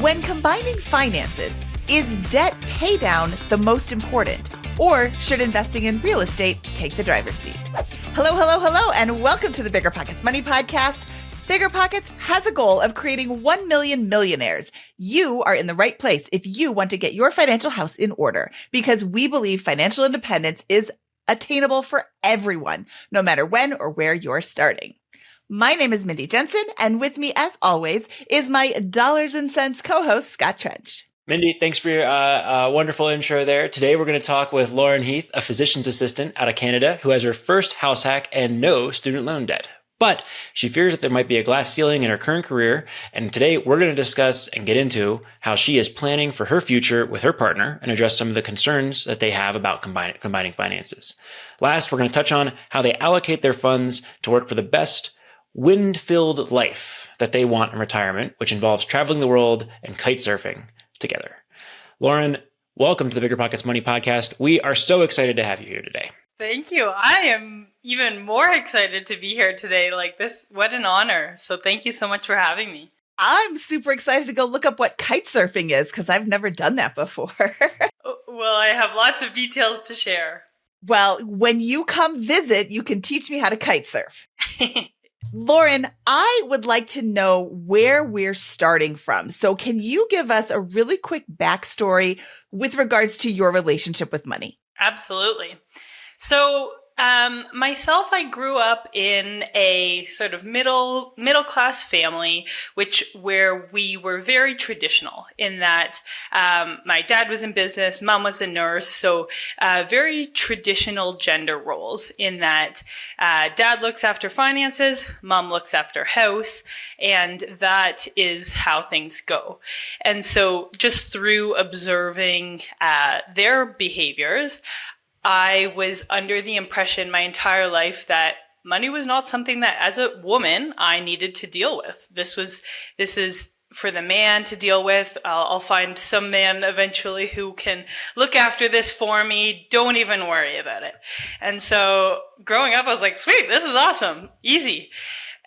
When combining finances, is debt pay down the most important? Or should investing in real estate take the driver's seat? Hello, and welcome to the BiggerPockets Money Podcast. BiggerPockets has a goal of creating 1 million millionaires. You are in the right place if you want to get your financial house in order, because we believe financial independence is attainable for everyone, no matter when or where you're starting. My name is Mindy Jensen, and with me, as always, is my dollars and cents co-host, Scott Trench. Mindy, thanks for your wonderful intro there. Today, we're going to talk with Lauren Heath, a physician's assistant out of Canada who has her first house hack and no student loan debt. But she fears that there might be a glass ceiling in her current career. And today, we're going to discuss and get into how she is planning for her future with her partner and address some of the concerns that they have about combining finances. Last, we're going to touch on how they allocate their funds to work for the best wind-filled life that they want in retirement, which involves traveling the world and kite surfing together. Lauren, welcome to the BiggerPockets Money Podcast. We are so excited to have you here today. Thank you. I am even more excited to be here today. Like this, what an honor. So thank you so much for having me. I'm super excited to go look up what kite surfing is because I've never done that before. Well, I have lots of details to share. Well, when you come visit, you can teach me how to kite surf. Lauren, I would like to know where we're starting from. So can you give us a really quick backstory with regards to your relationship with money? Absolutely. So myself, I grew up in a sort of middle class family, where we were very traditional in that my dad was in business, mom was a nurse, so very traditional gender roles in that dad looks after finances, mom looks after house, and that is how things go. And so just through observing their behaviors, I was under the impression my entire life that money was not something that, as a woman, I needed to deal with. This is for the man to deal with. I'll find some man eventually who can look after this for me. Don't even worry about it. And so growing up, I was like, sweet, this is awesome. Easy.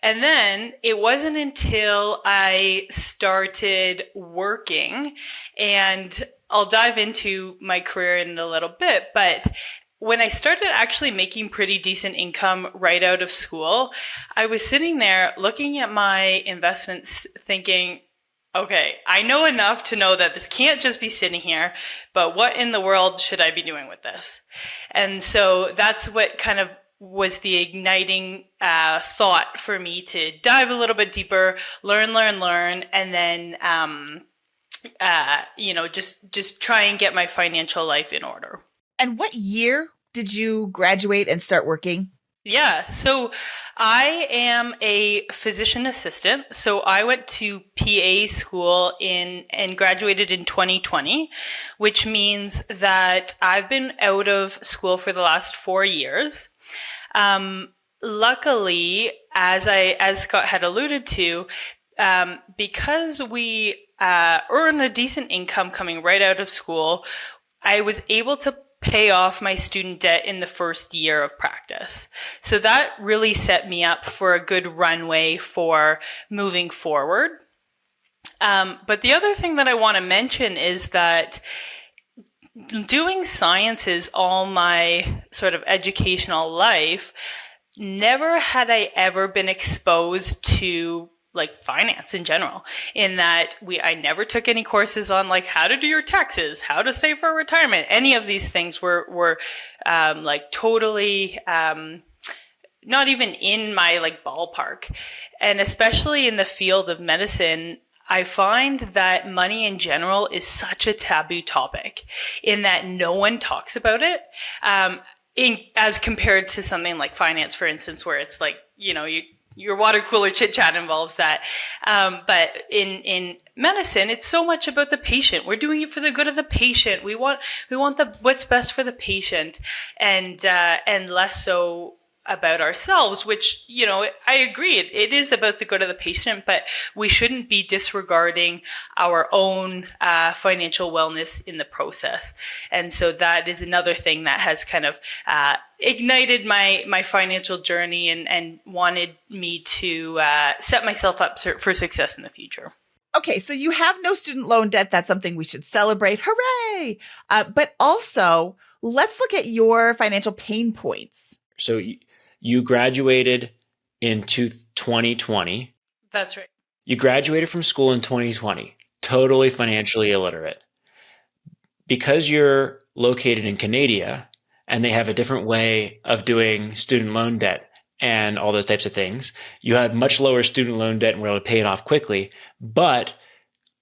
And then it wasn't until I started working, and I'll dive into my career in a little bit, but when I started actually making pretty decent income right out of school, I was sitting there looking at my investments thinking, okay, I know enough to know that this can't just be sitting here, but what in the world should I be doing with this? And so that's what kind of was the igniting thought for me to dive a little bit deeper, learn, and then just try and get my financial life in order. And what year did you graduate and start working? Yeah, so I am a physician assistant. So I went to PA school and graduated in 2020, which means that I've been out of school for the last 4 years. Luckily, as Scott had alluded to, because we earn a decent income coming right out of school, I was able to pay off my student debt in the first year of practice. So that really set me up for a good runway for moving forward. But the other thing that I want to mention is that doing sciences all my sort of educational life, never had I ever been exposed to like finance in general, in that I never took any courses on like how to do your taxes, how to save for retirement. Any of these things were like totally not even in my like ballpark. And especially in the field of medicine, I find that money in general is such a taboo topic in that no one talks about it. As compared to something like finance, for instance, where it's like, your water cooler chit chat involves that. But in medicine, it's so much about the patient. We're doing it for the good of the patient. We want what's best for the patient, and less so about ourselves, which, I agree. It is about the good of the patient, but we shouldn't be disregarding our own financial wellness in the process. And so that is another thing that has kind of ignited my financial journey and wanted me to set myself up for success in the future. Okay, so you have no student loan debt. That's something we should celebrate. Hooray! But also, let's look at your financial pain points. So you graduated in 2020. That's right. You graduated from school in 2020, totally financially illiterate. Because you're located in Canada and they have a different way of doing student loan debt and all those types of things, you had much lower student loan debt and were able to pay it off quickly. But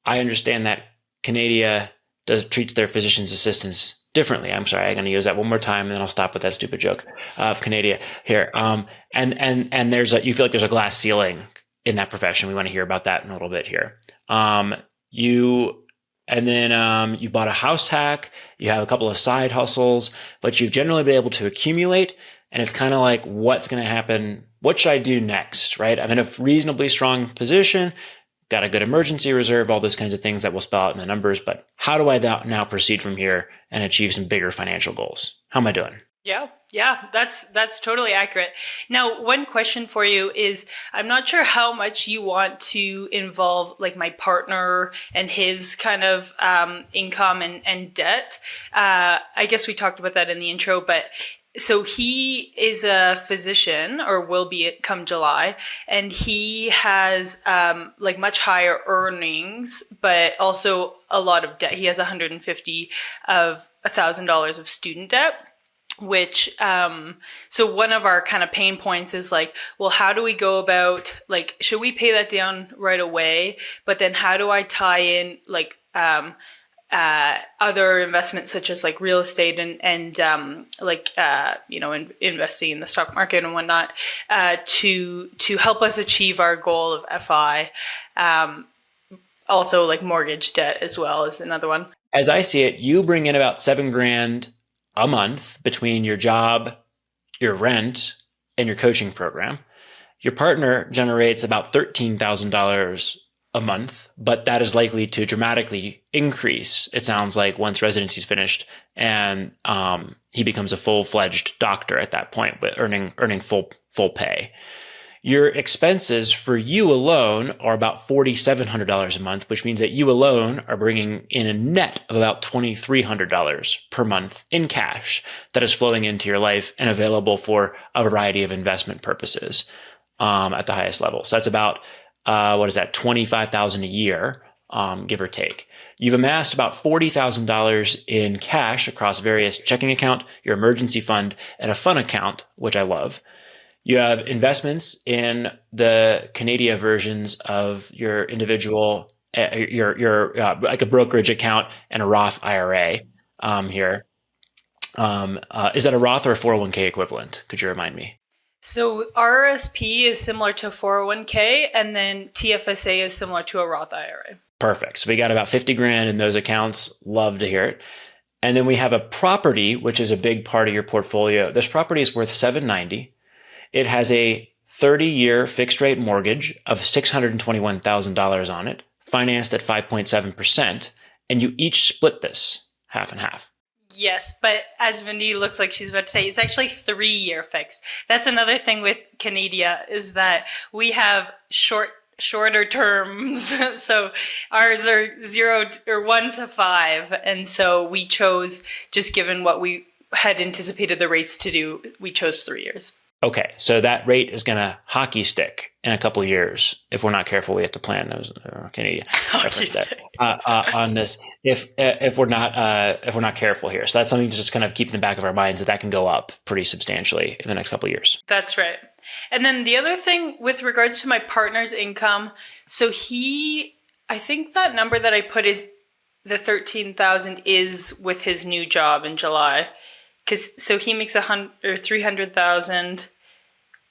I understand that Canada treats their physician's assistants differently. I'm sorry, I'm going to use that one more time, and then I'll stop with that stupid joke of Canada here. And you feel like there's a glass ceiling in that profession. We want to hear about that in a little bit here. You bought a house hack. You have a couple of side hustles, but you've generally been able to accumulate. And it's kind of like, what's going to happen? What should I do next, right? I'm in a reasonably strong position, got a good emergency reserve, all those kinds of things that we'll spell out in the numbers. But how do I now proceed from here and achieve some bigger financial goals? How am I doing? Yeah, that's totally accurate. Now, one question for you is, I'm not sure how much you want to involve like my partner and his kind of income and debt. I guess we talked about that in the intro, but so he is a physician, or will be come July, and he has like much higher earnings, but also a lot of debt. He has $150,000 of student debt. Which, so one of our kind of pain points is like, well, how do we go about, like, should we pay that down right away? But then how do I tie in like, other investments such as like real estate and investing in the stock market and whatnot, to help us achieve our goal of FI. Also like mortgage debt as well is another one. As I see it, you bring in about $7,000 a month between your job, your rent, and your coaching program. Your partner generates about $13,000 a month, but that is likely to dramatically increase, it sounds like, once residency is finished and he becomes a full-fledged doctor at that point, but earning full pay. Your expenses for you alone are about $4,700 a month, which means that you alone are bringing in a net of about $2,300 per month in cash that is flowing into your life and available for a variety of investment purposes at the highest level. So that's about, $25,000 a year, give or take. You've amassed about $40,000 in cash across various checking account, your emergency fund, and a fun account, which I love. You have investments in the Canada versions of your individual, your like a brokerage account and a Roth IRA here. Is that a Roth or a 401k equivalent? Could you remind me? So RSP is similar to 401k, and then TFSA is similar to a Roth IRA. Perfect. So we got about $50,000 in those accounts. Love to hear it. And then we have a property, which is a big part of your portfolio. This property is worth $790,000. It has a 30-year fixed rate mortgage of $621,000 on it, financed at 5.7%, and you each split this half and half. Yes, but as Mindy looks like she's about to say, it's actually 3-year fixed. That's another thing with Canada, is that we have shorter terms. So ours are 0 or 1 to 5, and so we chose, just given what we had anticipated the rates to do, we chose 3 years. Okay, so that rate is going to hockey stick in a couple of years. If we're not careful, we have to plan those. On this. If we're not careful here, so that's something to just kind of keep in the back of our minds, that can go up pretty substantially in the next couple of years. That's right. And then the other thing with regards to my partner's income, so I think that number that I put is the 13,000 is with his new job in July. So he makes 300,000,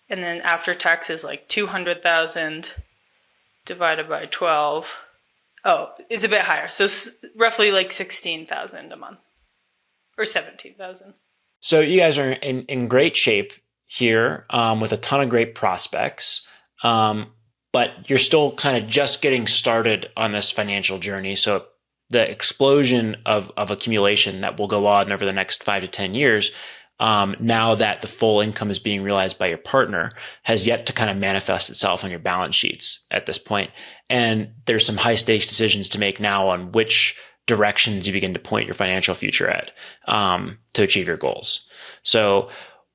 and then after taxes, like 200,000 divided by 12. Oh, it's a bit higher. So roughly like 16,000 a month, or 17,000. So you guys are in great shape here, with a ton of great prospects, but you're still kind of just getting started on this financial journey. So the explosion of accumulation that will go on over the next 5 to 10 years now that the full income is being realized by your partner, has yet to kind of manifest itself on your balance sheets at this point. And there's some high stakes decisions to make now on which directions you begin to point your financial future at to achieve your goals. So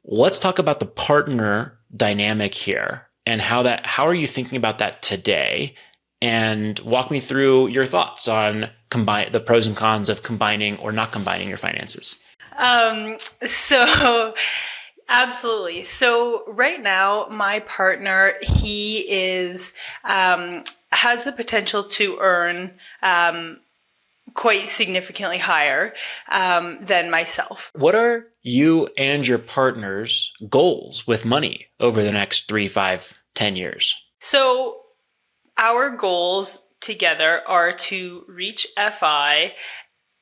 let's talk about the partner dynamic here and how are you thinking about that today? And walk me through your thoughts on the pros and cons of combining or not combining your finances. So absolutely. So right now, my partner, he is, has the potential to earn, quite significantly higher, than myself. What are you and your partner's goals with money over the next 3, 5, 10 years? So our goals together are to reach FI,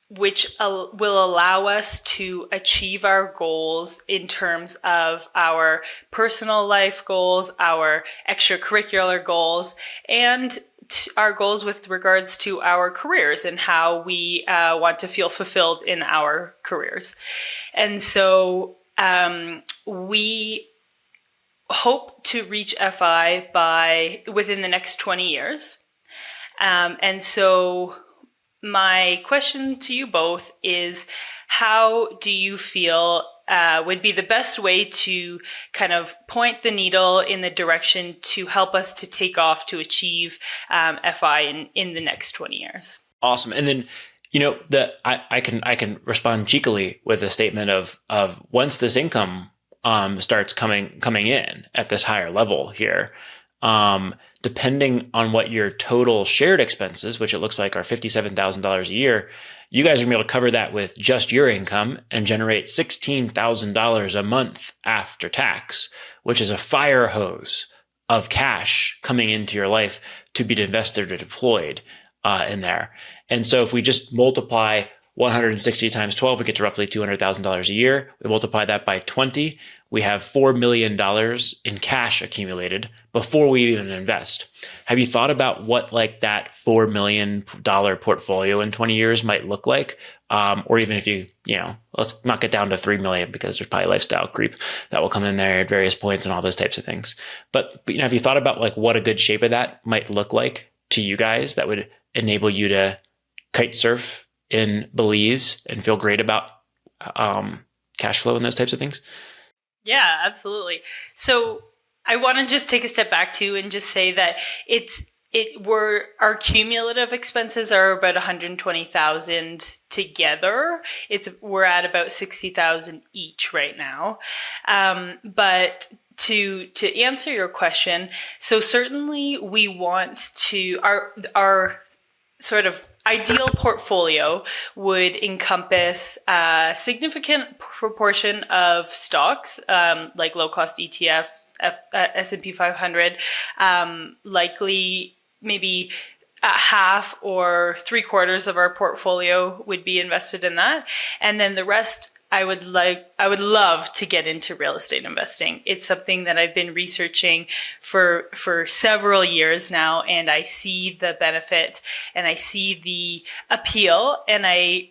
which will allow us to achieve our goals in terms of our personal life goals, our extracurricular goals, and our goals with regards to our careers and how we want to feel fulfilled in our careers. And so we hope to reach FI within the next 20 years. And so my question to you both is, how do you feel would be the best way to kind of point the needle in the direction to help us to take off to achieve FI in the next 20 years? Awesome. And then, I can respond cheekily with a statement of once this income starts coming in at this higher level here, depending on what your total shared expenses, which it looks like are $57,000 a year, you guys are going to be able to cover that with just your income and generate $16,000 a month after tax, which is a fire hose of cash coming into your life to be invested or deployed in there. And so if we just multiply 160 times 12, we get to roughly $200,000 a year. We multiply that by 20. We have $4 million in cash accumulated before we even invest. Have you thought about what like that $4 million portfolio in 20 years might look like? Or even if let's knock it down to 3 million, because there's probably lifestyle creep that will come in there at various points and all those types of things. But have you thought about like what a good shape of that might look like to you guys that would enable you to kite surf in Belize and feel great about cash flow and those types of things? Yeah, absolutely. So I want to just take a step back too and just say that our cumulative expenses are about 120,000 together. We're at about 60,000 each right now. But to answer your question, so certainly we want to our sort of ideal portfolio would encompass a significant proportion of stocks, like low-cost ETF, S&P 500, likely maybe half or 3/4 of our portfolio would be invested in that. And then the rest, I would love to get into real estate investing. It's something that I've been researching for several years now, and I see the benefit and I see the appeal, and I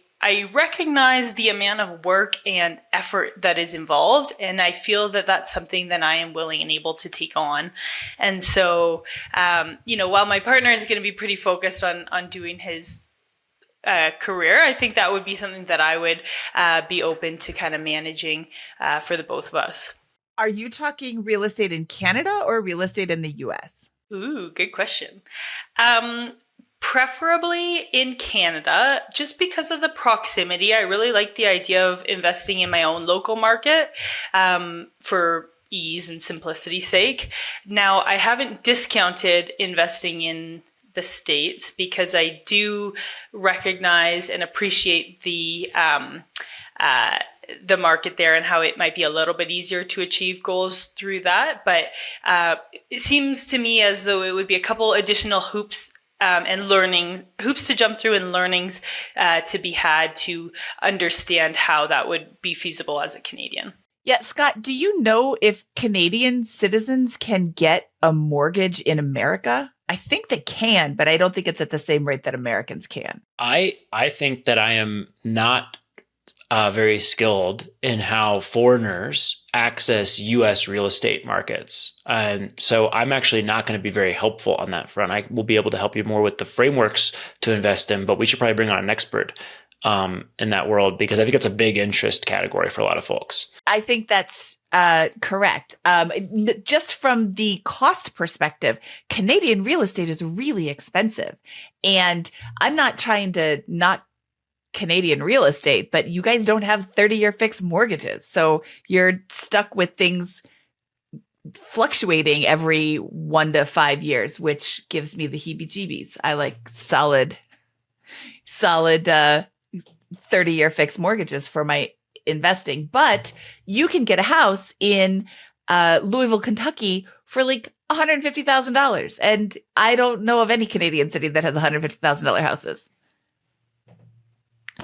recognize the amount of work and effort that is involved, and I feel that that's something that I am willing and able to take on. And so, while my partner is going to be pretty focused on doing his career, I think that would be something that I would be open to kind of managing for the both of us. Are you talking real estate in Canada or real estate in the US? Ooh, good question. Preferably in Canada, just because of the proximity. I really like the idea of investing in my own local market for ease and simplicity's sake. Now, I haven't discounted investing in the States because I do recognize and appreciate the market there and how it might be a little bit easier to achieve goals through that. But it seems to me as though it would be a couple additional hoops to jump through and learnings to be had to understand how that would be feasible as a Canadian. Yeah, Scott, do you know if Canadian citizens can get a mortgage in America? I think they can, but I don't think it's at the same rate that Americans can. I think that I am not very skilled in how foreigners access U.S. real estate markets. And so I'm actually not going to be very helpful on that front. I will be able to help you more with the frameworks to invest in, but we should probably bring on an expert in that world, because I think it's a big interest category for a lot of folks. I think that's correct. Just from the cost perspective, Canadian real estate is really expensive. And I'm not trying to knock Canadian real estate, but you guys don't have 30-year fixed mortgages. So you're stuck with things fluctuating every 1 to 5 years, which gives me the heebie-jeebies. I like solid 30-year fixed mortgages for my investing. But you can get a house in Louisville, Kentucky for like $150,000. And I don't know of any Canadian city that has $150,000 houses.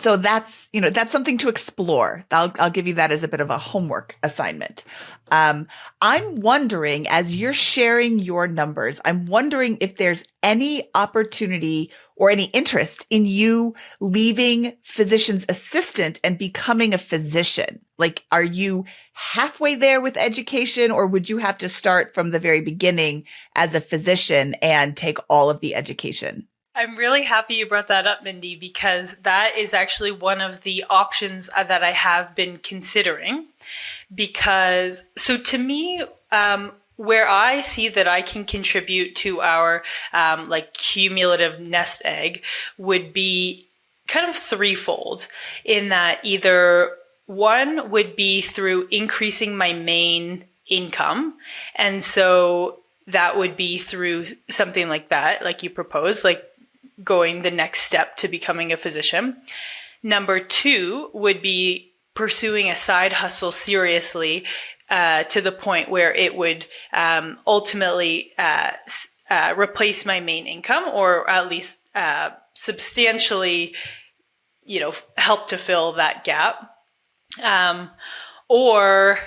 So that's something to explore. I'll give you that as a bit of a homework assignment. I'm wondering, as you're sharing your numbers, I'm wondering if there's any opportunity or any interest in you leaving physician's assistant and becoming a physician. Like, are you halfway there with education, or would you have to start from the very beginning as a physician and take all of the education? I'm really happy you brought that up, Mindy, because that is actually one of the options that I have been considering. Because, so to me, where I see that I can contribute to our like cumulative nest egg would be kind of threefold, in that either one would be through increasing my main income. And so that would be through something like that, like you propose, like going the next step to becoming a physician. Number two would be pursuing a side hustle seriously to the point where it would ultimately replace my main income, or at least substantially, help to fill that gap. Or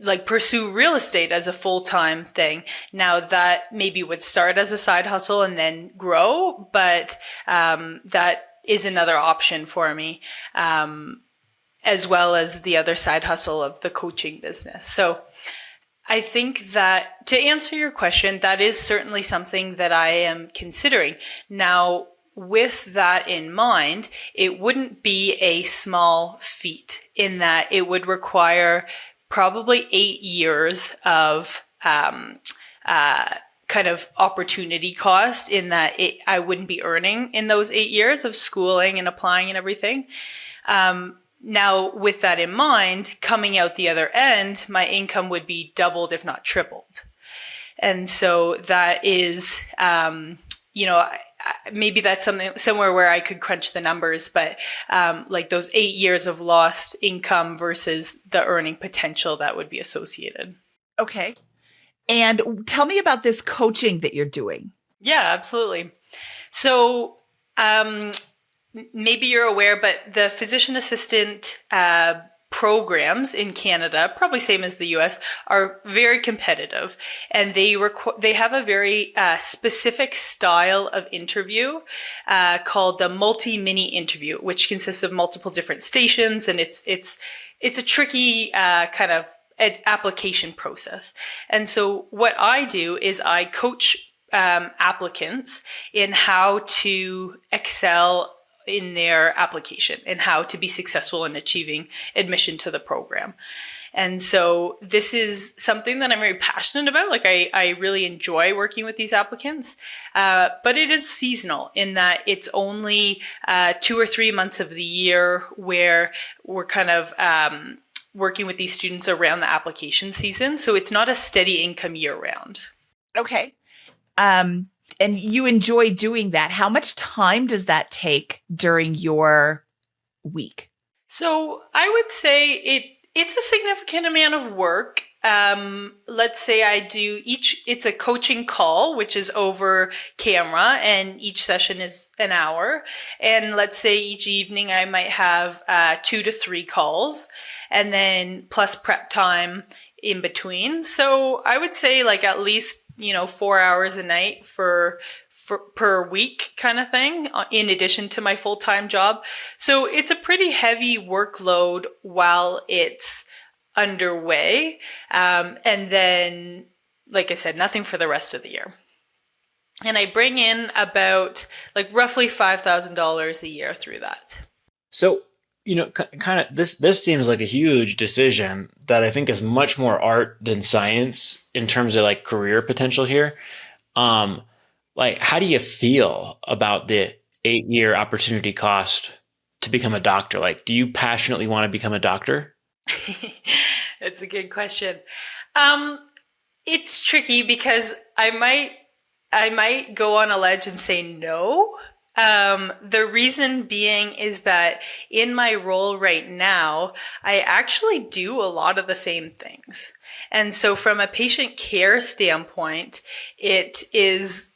like pursue real estate as a full-time thing. Now that maybe would start as a side hustle and then grow, but that is another option for me, as well as the other side hustle of the coaching business. So I think that, to answer your question, that is certainly something that I am considering. Now, with that in mind, it wouldn't be a small feat, in that it would require probably 8 years of kind of opportunity cost, in that I wouldn't be earning in those 8 years of schooling and applying and everything. Now, with that in mind, coming out the other end, my income would be doubled, if not tripled. And so that is, maybe that's somewhere where I could crunch the numbers, but like those 8 years of lost income versus the earning potential that would be associated. Okay. And tell me about this coaching that you're doing. Yeah, absolutely. So maybe you're aware, but the physician assistant programs in Canada, probably same as the US, are very competitive, and they have a very specific style of interview called the multi-mini interview, which consists of multiple different stations, and it's a tricky kind of application process. And so what I do is I coach applicants in how to excel in their application and how to be successful in achieving admission to the program. And so this is something that I'm very passionate about. Like I really enjoy working with these applicants, but it is seasonal, in that it's only 2 or 3 months of the year where we're kind of working with these students around the application season. So it's not a steady income year round. Okay. And you enjoy doing that. How much time does that take during your week? So I would say it's a significant amount of work. Let's say I do it's a coaching call, which is over camera, and each session is an hour. And let's say each evening I might have 2 to 3 calls, and then plus prep time in between. So I would say like at least 4 hours a night for per week kind of thing, in addition to my full-time job. So it's a pretty heavy workload while it's underway. And then, like I said, nothing for the rest of the year. And I bring in about like roughly $5,000 a year through that. So, kind of this seems like a huge decision that I think is much more art than science in terms of like career potential here. Like, how do you feel about the 8-year opportunity cost to become a doctor? Like, do you passionately want to become a doctor? That's a good question. It's tricky because I might go on a ledge and say no. The reason being is that in my role right now, I actually do a lot of the same things. And so from a patient care standpoint, it is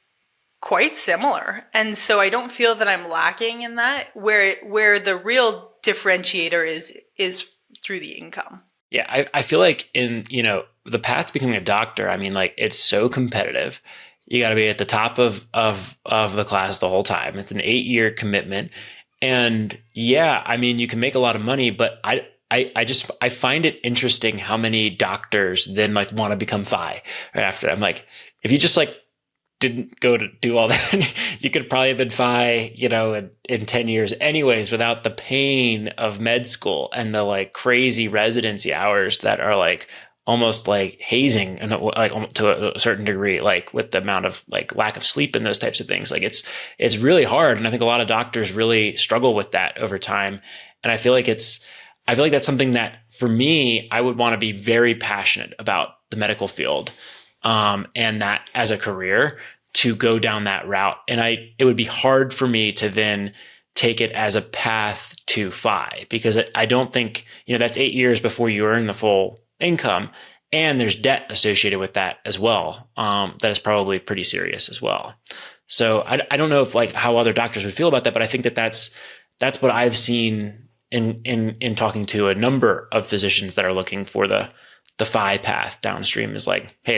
quite similar. And so I don't feel that I'm lacking in that, where the real differentiator is through the income. Yeah, I feel like in, the path to becoming a doctor, I mean, like, it's so competitive. You got to be at the top of the class the whole time. It's an 8-year commitment. And yeah, I mean, you can make a lot of money, but I find it interesting how many doctors then like want to become FI right after. I'm like, if you just like didn't go to do all that, you could probably have been FI, in 10 years anyways, without the pain of med school and the like crazy residency hours that are like almost like hazing, and like to a certain degree, like with the amount of like lack of sleep and those types of things. Like it's really hard. And I think a lot of doctors really struggle with that over time. And I feel like that's something that for me, I would want to be very passionate about the medical field. And that as a career to go down that route. And it would be hard for me to then take it as a path to FI, because I don't think, that's 8 years before you earn the full income, and there's debt associated with that as well. That is probably pretty serious as well. So I don't know if like how other doctors would feel about that, but I think that's what I've seen in talking to a number of physicians that are looking for the FI path downstream is like, hey,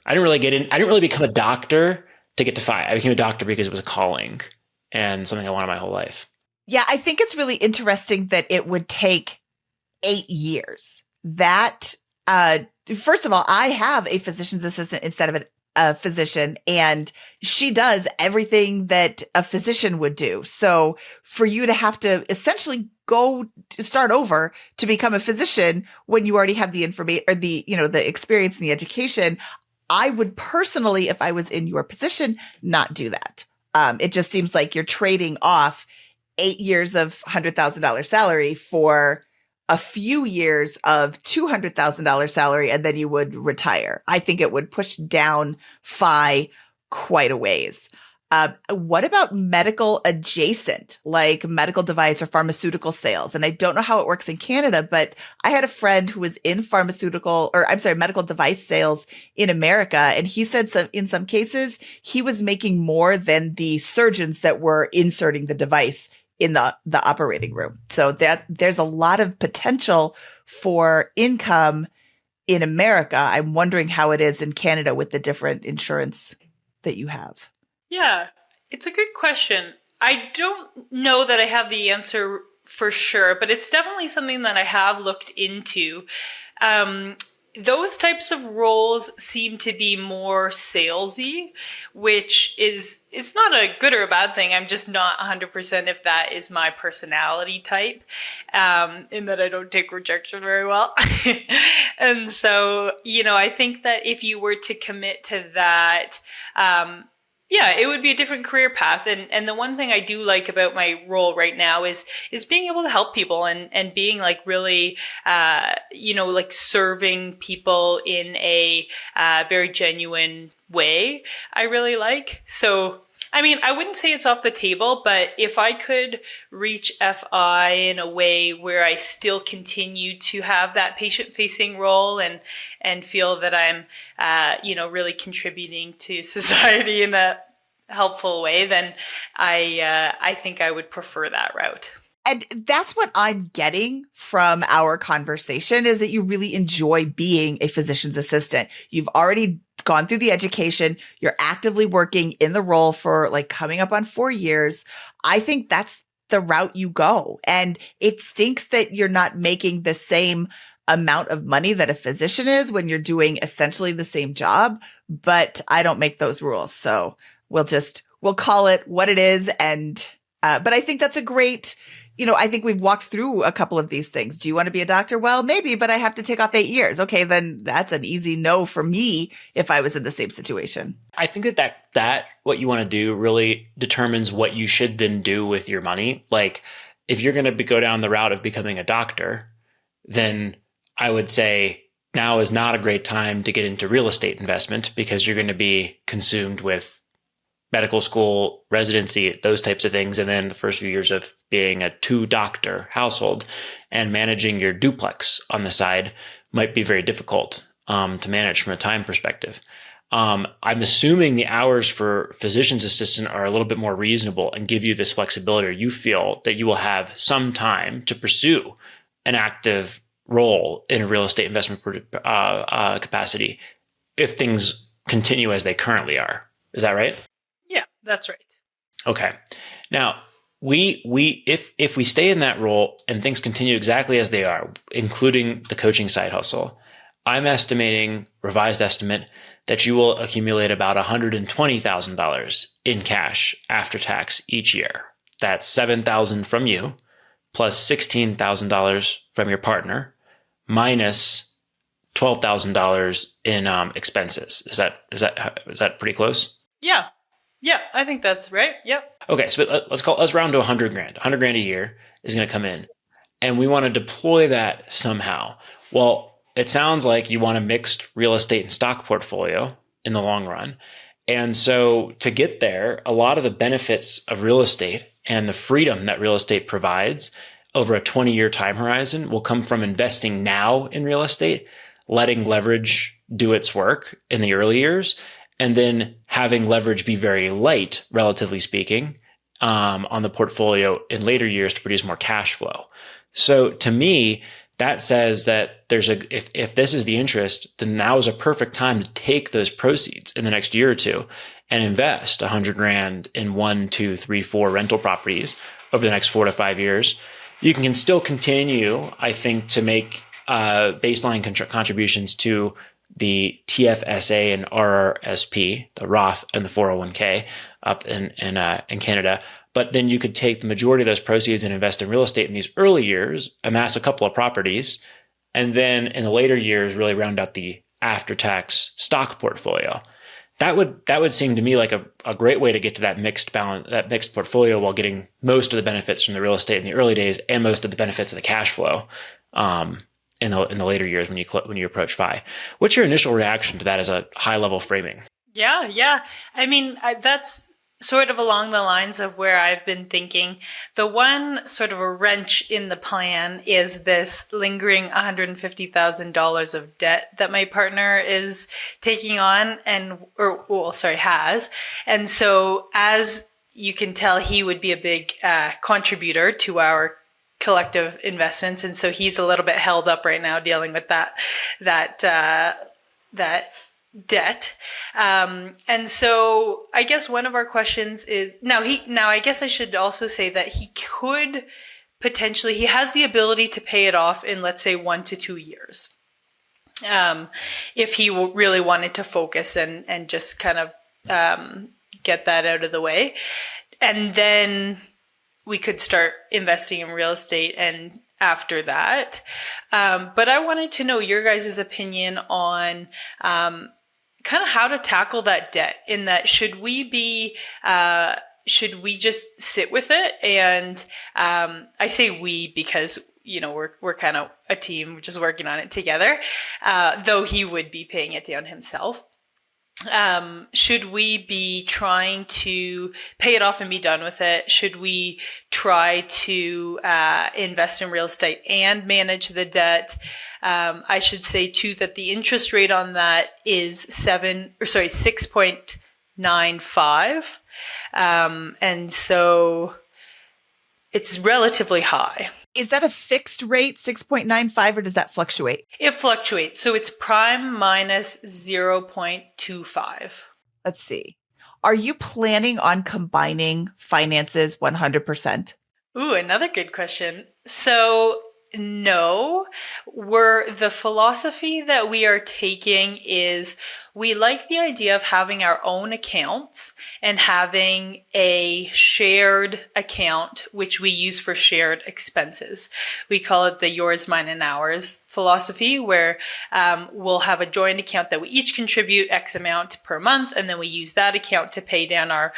I didn't really become a doctor to get to FI. I became a doctor because it was a calling and something I wanted my whole life. Yeah, I think it's really interesting that it would take 8 years. That, first of all, I have a physician's assistant instead of a physician, and she does everything that a physician would do. So for you to have to essentially go to start over to become a physician when you already have the information or the experience and the education, I would personally, if I was in your position, not do that. It just seems like you're trading off 8 years of $100,000 salary for a few years of $200,000 salary, and then you would retire. I think it would push down FI quite a ways. What about medical adjacent, like medical device or pharmaceutical sales? And I don't know how it works in Canada, but I had a friend who was in medical device sales in America. And he said in some cases, he was making more than the surgeons that were inserting the device in the operating room. So that there's a lot of potential for income in America. I'm wondering how it is in Canada with the different insurance that you have. Yeah, it's a good question. I don't know that I have the answer for sure, but it's definitely something that I have looked into. Those types of roles seem to be more salesy, which is not a good or a bad thing. I'm just not 100% if that is my personality type, in that I don't take rejection very well. And so, I think that if you were to commit to that, yeah, it would be a different career path. And the one thing I do like about my role right now is being able to help people and being like really, like serving people in a very genuine way. I really like. So, I mean, I wouldn't say it's off the table, but if I could reach FI in a way where I still continue to have that patient-facing role and feel that I'm, really contributing to society in a helpful way, then I think I would prefer that route. And that's what I'm getting from our conversation, is that you really enjoy being a physician's assistant. You've already gone through the education, you're actively working in the role for like coming up on 4 years. I think that's the route you go. And it stinks that you're not making the same amount of money that a physician is when you're doing essentially the same job, but I don't make those rules. So we'll call it what it is. And, but I think that's a great, I think we've walked through a couple of these things. Do you want to be a doctor? Well, maybe, but I have to take off 8 years. Okay, then that's an easy no for me if I was in the same situation. I think that what you want to do really determines what you should then do with your money. Like if you're going to go down the route of becoming a doctor, then I would say now is not a great time to get into real estate investment because you're going to be consumed with medical school, residency, those types of things. And then the first few years of being a 2-doctor household and managing your duplex on the side might be very difficult to manage from a time perspective. I'm assuming the hours for physician's assistant are a little bit more reasonable and give you this flexibility, or you feel that you will have some time to pursue an active role in a real estate investment capacity if things continue as they currently are. Is that right? Yeah, that's right. Okay. Now, if we stay in that role and things continue exactly as they are, including the coaching side hustle, I'm estimating, revised estimate, that you will accumulate about $120,000 in cash after tax each year. That's $7,000 from you, plus $16,000 from your partner, minus $12,000 in expenses. Is that pretty close? Yeah, I think that's right. Yep. Okay, so let's round to $100,000. $100,000 a year is going to come in, and we want to deploy that somehow. Well, it sounds like you want a mixed real estate and stock portfolio in the long run. And so to get there, a lot of the benefits of real estate and the freedom that real estate provides over a 20-year time horizon will come from investing now in real estate, letting leverage do its work in the early years, and then having leverage be very light, relatively speaking, on the portfolio in later years to produce more cash flow. So to me, that says that if this is the interest, then now is a perfect time to take those proceeds in the next year or two and invest $100,000 in 1, 2, 3, 4 rental properties over the next 4 to 5 years. You can still continue, I think, to make baseline contributions to the TFSA and RRSP, the Roth and the 401k up in Canada. But then you could take the majority of those proceeds and invest in real estate in these early years, amass a couple of properties, and then in the later years, really round out the after-tax stock portfolio. That would seem to me like a great way to get to that mixed portfolio while getting most of the benefits from the real estate in the early days and most of the benefits of the cash flow in the later years when you approach FI. What's your initial reaction to that as a high-level framing? Yeah. I mean, that's sort of along the lines of where I've been thinking. The one sort of a wrench in the plan is this lingering $150,000 of debt that my partner is taking on has. And so as you can tell, he would be a big contributor to our collective investments. And so he's a little bit held up right now dealing with that debt. And so I guess one of our questions is now I guess I should also say that he could potentially, he has the ability to pay it off in, let's say, 1 to 2 years. If he really wanted to focus and just kind of, get that out of the way. And then we could start investing in real estate and after that. But I wanted to know your guys' opinion on, kind of how to tackle that debt, in that should we just sit with it? And I say we because, we're kind of a team, we're just working on it together, though he would be paying it down himself. Should we be trying to pay it off and be done with it? Should we try to invest in real estate and manage the debt? I should say too that the interest rate on that is 6.95. And so it's relatively high. Is that a fixed rate, 6.95, or does that fluctuate? It fluctuates. So it's prime minus 0.25. Let's see. Are you planning on combining finances 100%? Ooh, another good question. So no, the philosophy that we are taking is we like the idea of having our own accounts and having a shared account, which we use for shared expenses. We call it the yours, mine, and ours philosophy, where we'll have a joint account that we each contribute X amount per month, and then we use that account to pay down our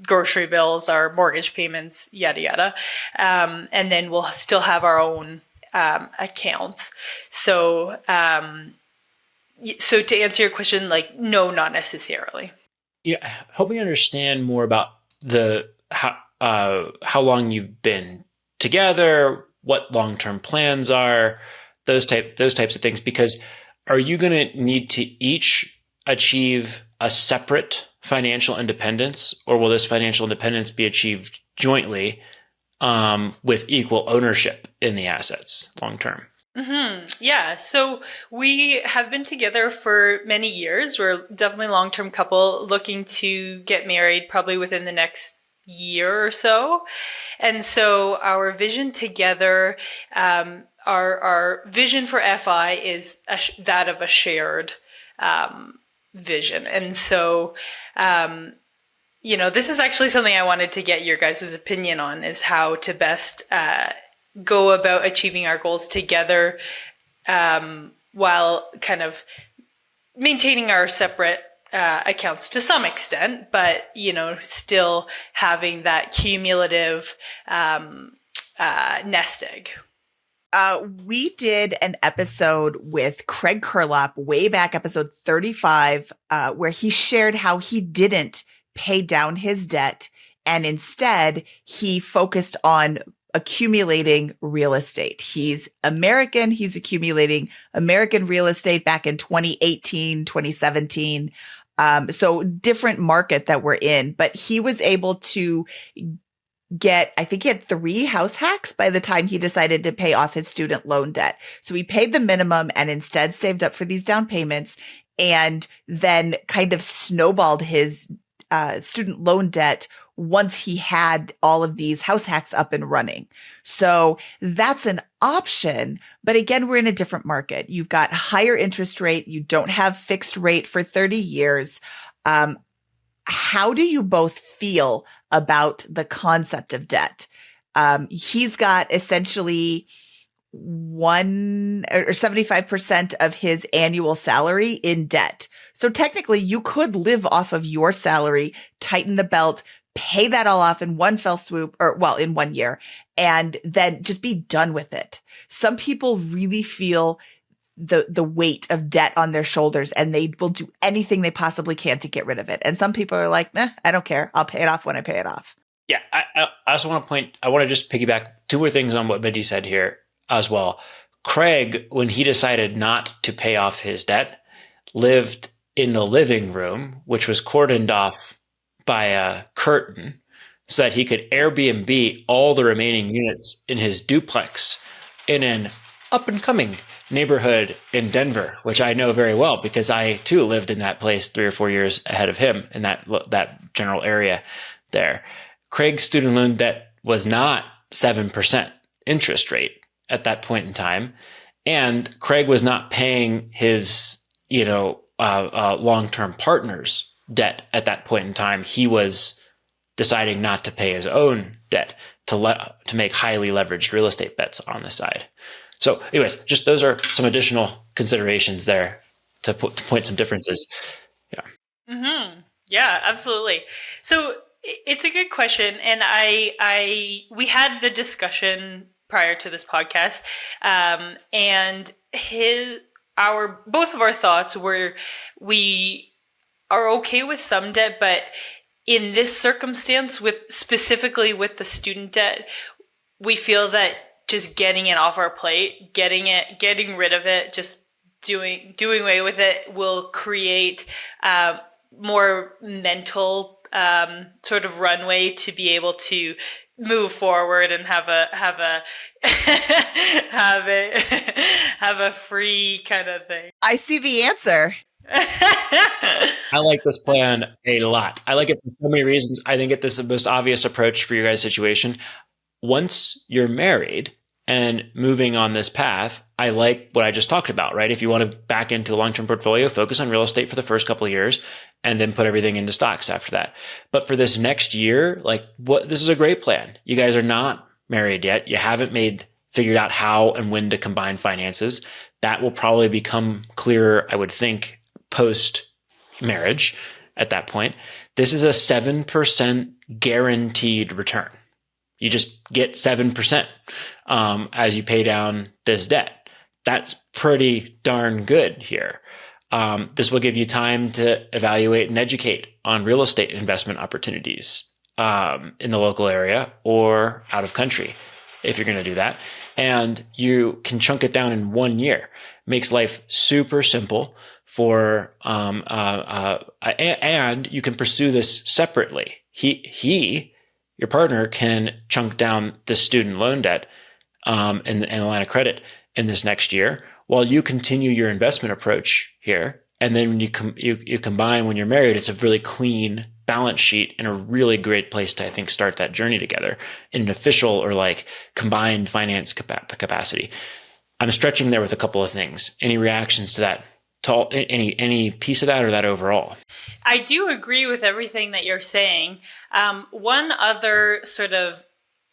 grocery bills, our mortgage payments, yada, yada. And then we'll still have our own accounts. So to answer your question, like, no, not necessarily. Yeah, help me understand more about how long you've been together, what long-term plans are, those types of things. Because are you going to need to each achieve a separate financial independence, or will this financial independence be achieved jointly with equal ownership in the assets long term? Mm-hmm. Yeah. So we have been together for many years. We're definitely a long-term couple looking to get married probably within the next year or so. And so our vision together, our vision for FI is that of a shared vision. And so, this is actually something I wanted to get your guys' opinion on, is how to best go about achieving our goals together while kind of maintaining our separate accounts to some extent, but, still having that cumulative nest egg. We did an episode with Craig Curlop way back, episode 35, where he shared how he didn't pay down his debt, and instead he focused on accumulating real estate. He's American. He's accumulating American real estate back in 2018, 2017. So different market that we're in, but he was able to I think he had 3 house hacks by the time he decided to pay off his student loan debt. So he paid the minimum and instead saved up for these down payments, and then kind of snowballed his student loan debt once he had all of these house hacks up and running. So that's an option. But again, we're in a different market. You've got higher interest rate. You don't have fixed rate for 30 years. How do you both feel about the concept of debt? He's got essentially 75% of his annual salary in debt. So technically you could live off of your salary, tighten the belt, pay that all off in one fell swoop, in 1 year, and then just be done with it. Some people really feel the weight of debt on their shoulders, and they will do anything they possibly can to get rid of it. And some people are like, nah, I don't care. I'll pay it off when I pay it off. Yeah. I also want to just piggyback 2 more things on what Mindy said here as well. Craig, when he decided not to pay off his debt, lived in the living room, which was cordoned off by a curtain so that he could Airbnb all the remaining units in his duplex in an up-and-coming neighborhood in Denver, which I know very well because I too lived in that place 3 or 4 years ahead of him in that general area there. Craig's student loan debt was not 7% interest rate at that point in time, and Craig was not paying his long-term partner's debt at that point in time. He was deciding not to pay his own debt to make highly leveraged real estate bets on the side. So anyways, just those are some additional considerations there to point some differences. Yeah. Mm-hmm. Yeah, absolutely. So it's a good question. And we had the discussion prior to this podcast, and both of our thoughts were, we are okay with some debt, but in this circumstance, specifically with the student debt, we feel that just getting it off our plate, getting rid of it, just doing away with it will create more mental sort of runway to be able to move forward and have a have a free kind of thing. I see the answer. I like this plan a lot. I like it for so many reasons. I think this is the most obvious approach for your guys' situation. Once you're married and moving on this path, I like what I just talked about, right? If you want to back into a long-term portfolio, focus on real estate for the first couple of years and then put everything into stocks after that. But for this next year, this is a great plan. You guys are not married yet. You haven't figured out how and when to combine finances. That will probably become clearer, I would think, post marriage at that point. This is a 7% guaranteed return. You just get 7% as you pay down this debt. That's pretty darn good here. This will give you time to evaluate and educate on real estate investment opportunities in the local area or out of country if you're going to do that. And you can chunk it down in 1 year. Makes life super simple for, and you can pursue this separately. Your partner can chunk down the student loan debt and the line of credit in this next year while you continue your investment approach here. And then when you combine when you're married, it's a really clean balance sheet and a really great place to, I think, start that journey together in an official or combined finance capacity. I'm stretching there with a couple of things. Any reactions to that? To any piece of that or that overall? I do agree with everything that you're saying. One other sort of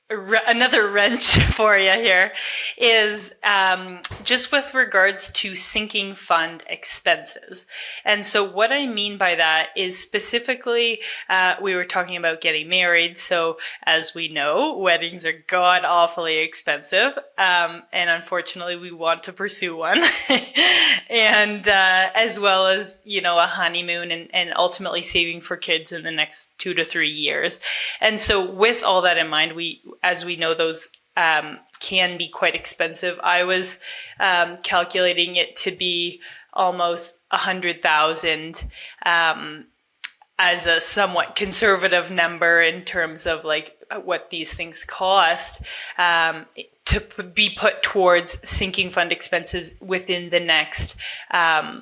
another wrench for you here is just with regards to sinking fund expenses. And so what I mean by that is specifically, we were talking about getting married. So as we know, weddings are god awfully expensive. And unfortunately, we want to pursue one. And as well as, a honeymoon and ultimately saving for kids in the next 2 to 3 years. And so with all that in mind, as we know, those can be quite expensive. I was calculating it to be almost 100,000 as a somewhat conservative number in terms of what these things cost to be put towards sinking fund expenses within the next,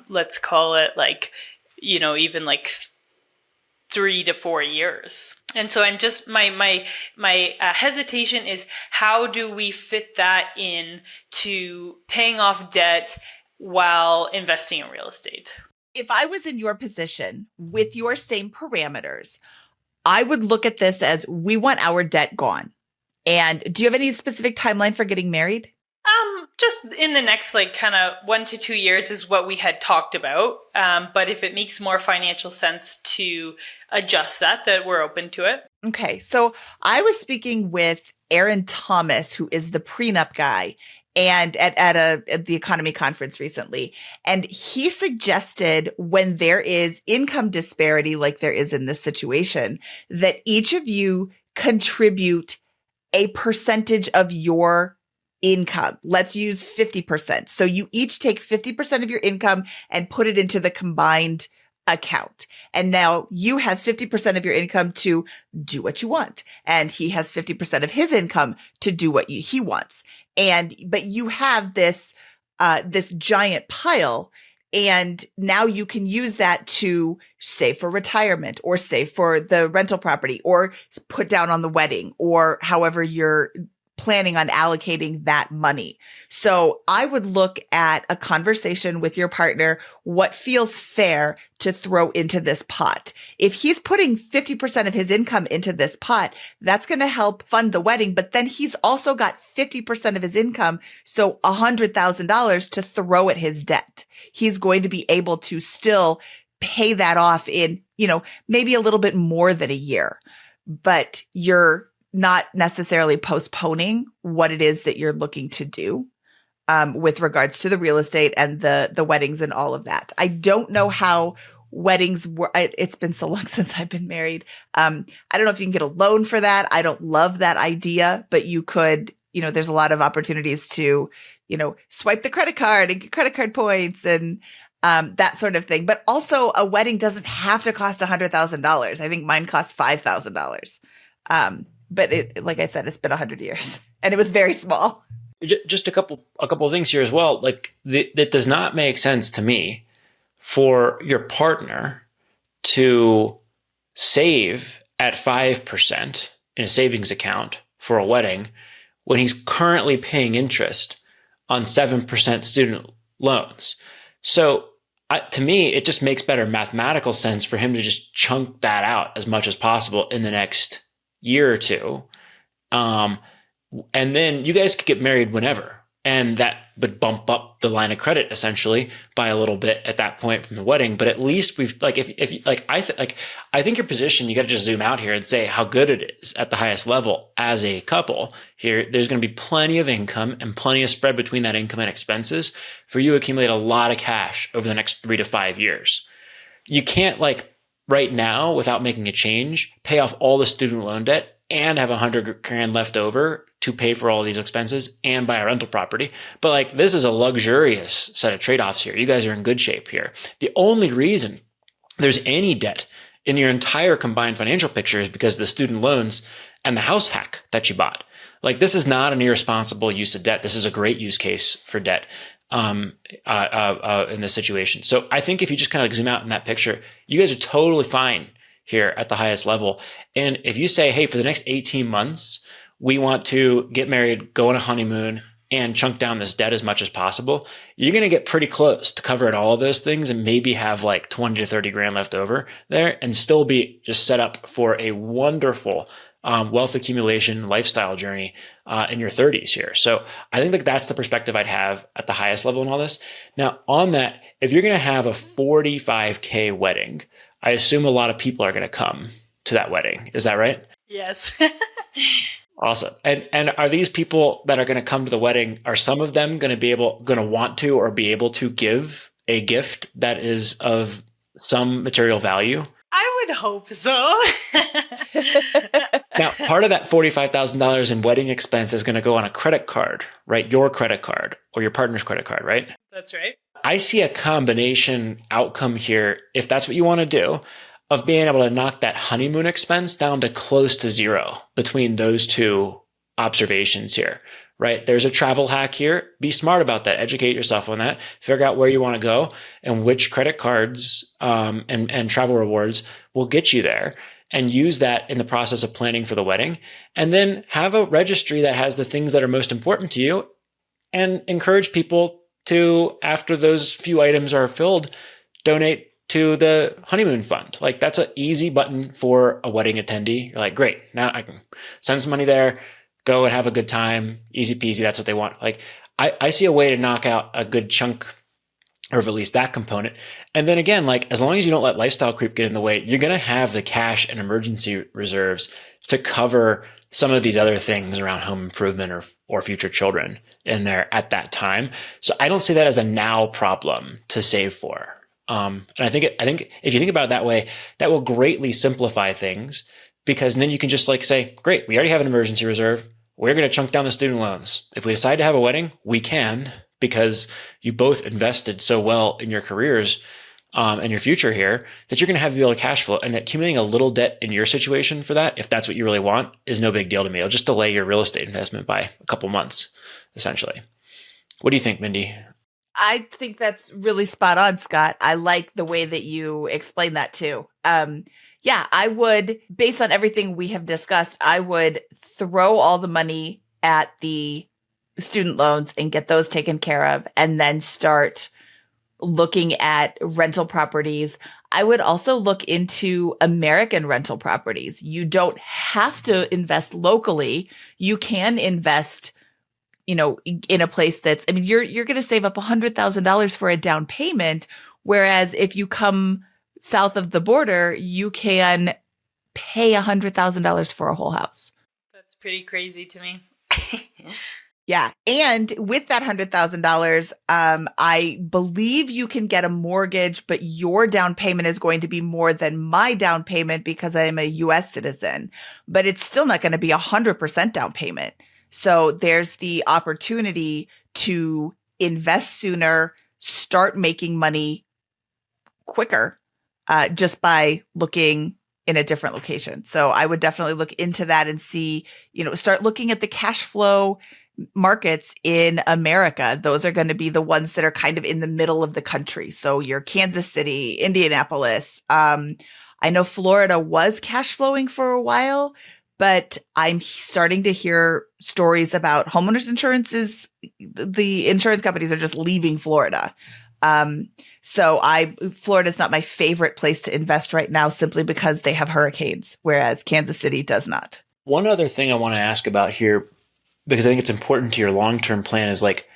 let's call it even 3 to 4 years. And so I'm just, my hesitation is how do we fit that in to paying off debt while investing in real estate? If I was in your position with your same parameters, I would look at this as we want our debt gone. And do you have any specific timeline for getting married? Just in the next kind of 1 to 2 years is what we had talked about. But if it makes more financial sense to adjust that we're open to it. Okay. So I was speaking with Aaron Thomas, who is the prenup guy, and at the economy conference recently. And he suggested when there is income disparity, like there is in this situation, that each of you contribute a percentage of your income. Let's use 50%. So you each take 50% of your income and put it into the combined account. And now you have 50% of your income to do what you want. And he has 50% of his income to do what he wants. But you have this giant pile. And now you can use that to save for retirement or save for the rental property or put down on the wedding or however you're planning on allocating that money. So I would look at a conversation with your partner, what feels fair to throw into this pot. If he's putting 50% of his income into this pot, that's going to help fund the wedding. But then he's also got 50% of his income, so $100,000 to throw at his debt. He's going to be able to still pay that off in, maybe a little bit more than a year, but you're not necessarily postponing what it is that you're looking to do with regards to the real estate and the weddings and all of that. I don't know how weddings work. It's been so long since I've been married. I don't know if you can get a loan for that. I don't love that idea, but you could, there's a lot of opportunities to, swipe the credit card and get credit card points and that sort of thing. But also a wedding doesn't have to cost $100,000. I think mine cost $5,000. but like I said, it's been 100 years and it was very small. Just a couple of things here as well. Like that does not make sense to me for your partner to save at 5% in a savings account for a wedding when he's currently paying interest on 7% student loans. So to me, it just makes better mathematical sense for him to just chunk that out as much as possible in the next year or two. And then you guys could get married whenever. And that would bump up the line of credit essentially by a little bit at that point from the wedding. But at least we've like, I think your position, you got to just zoom out here and say how good it is at the highest level as a couple here. There's going to be plenty of income and plenty of spread between that income and expenses for you to accumulate a lot of cash over the next 3 to 5 years. You can't like right now without making a change, pay off all the student loan debt and have $100,000 left over to pay for all these expenses and buy a rental property. But like, this is a luxurious set of trade-offs here. You guys are in good shape here. The only reason there's any debt in your entire combined financial picture is because of the student loans and the house hack that you bought. Like, this is not an irresponsible use of debt. This is a great use case for debt in this situation. So I think if you just kind of zoom out in that picture, you guys are totally fine here at the highest level. And if you say, hey, for the next 18 months, we want to get married, go on a honeymoon, and chunk down this debt as much as possible, you're going to get pretty close to covering all of those things and maybe have like 20 to 30 grand left over there and still be just set up for a wonderful wealth accumulation lifestyle journey in your 30s here. So I think that's the perspective I'd have at the highest level in all this. Now, on that, if you're going to have a $45K wedding, I assume a lot of people are going to come to that wedding. Is that right? Yes. Awesome. And are these people that are going to come to the wedding, are some of them going to want to or be able to give a gift that is of some material value? I would hope so. Now, part of that $45,000 in wedding expense is going to go on a credit card, right? Your credit card or your partner's credit card, right? That's right. I see a combination outcome here, if that's what you want to do, of being able to knock that honeymoon expense down to close to zero between those two observations here, right? There's a travel hack here. Be smart about that. Educate yourself on that. Figure out where you want to go and which credit cards and travel rewards will get you there, and use that in the process of planning for the wedding. And then have a registry that has the things that are most important to you, and encourage people to, after those few items are filled, donate to the honeymoon fund. Like, that's an easy button for a wedding attendee. You're like, great, now I can send some money there, go and have a good time, easy peasy. That's what they want. Like, I see a way to knock out a good chunk, or at least that component. And then again, like, as long as you don't let lifestyle creep get in the way, you're going to have the cash and emergency reserves to cover some of these other things around home improvement or future children in there at that time. So I don't see that as a now problem to save for. And I think if you think about it that way, that will greatly simplify things, because then you can just like say, great, we already have an emergency reserve. We're going to chunk down the student loans. If we decide to have a wedding, we can, because you both invested so well in your careers and your future here, that you're going to have to be able to cash flow. And accumulating a little debt in your situation for that, if that's what you really want, is no big deal to me. It'll just delay your real estate investment by a couple months, essentially. What do you think, Mindy? I think that's really spot on, Scott. I like the way that you explain that too. Yeah, I would, based on everything we have discussed, I would throw all the money at the student loans and get those taken care of, and then start looking at rental properties. I would also look into American rental properties. You don't have to invest locally. You can invest, in a place that's, I mean, you're going to save up $100,000 for a down payment. Whereas if you come south of the border, you can pay $100,000 for a whole house. That's pretty crazy to me. Yeah. And with that $100,000, I believe you can get a mortgage, but your down payment is going to be more than my down payment because I am a US citizen, but it's still not going to be 100% down payment. So there's the opportunity to invest sooner, start making money quicker, just by looking in a different location. So I would definitely look into that and see, start looking at the cash flow markets in America. Those are going to be the ones that are kind of in the middle of the country. So your Kansas City, Indianapolis. I know Florida was cash flowing for a while, but I'm starting to hear stories about homeowners insurances. The insurance companies are just leaving Florida. Florida's not my favorite place to invest right now simply because they have hurricanes, whereas Kansas City does not. One other thing I want to ask about here, because I think it's important to your long-term plan, is like,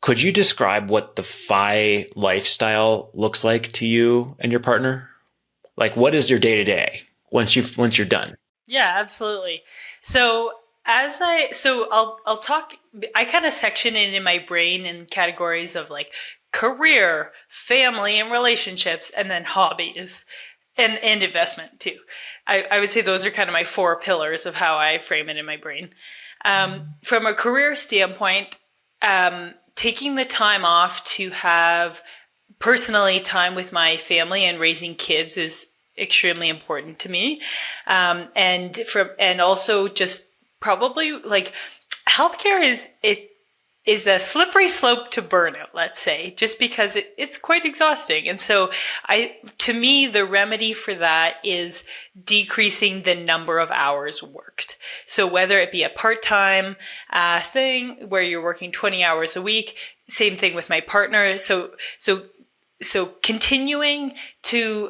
could you describe what the FI lifestyle looks like to you and your partner? Like, what is your day-to-day once you're done? Yeah, absolutely. So I'll talk, I kind of section it in my brain in categories of like career, family and relationships, and then hobbies and investment too. I would say those are kind of my 4 pillars of how I frame it in my brain. From a career standpoint, taking the time off to have personally time with my family and raising kids is extremely important to me. And also just probably like healthcare is a slippery slope to burnout, let's say, just because it's quite exhausting. And so to me, the remedy for that is decreasing the number of hours worked. So whether it be a part-time thing where you're working 20 hours a week, same thing with my partner. So continuing to,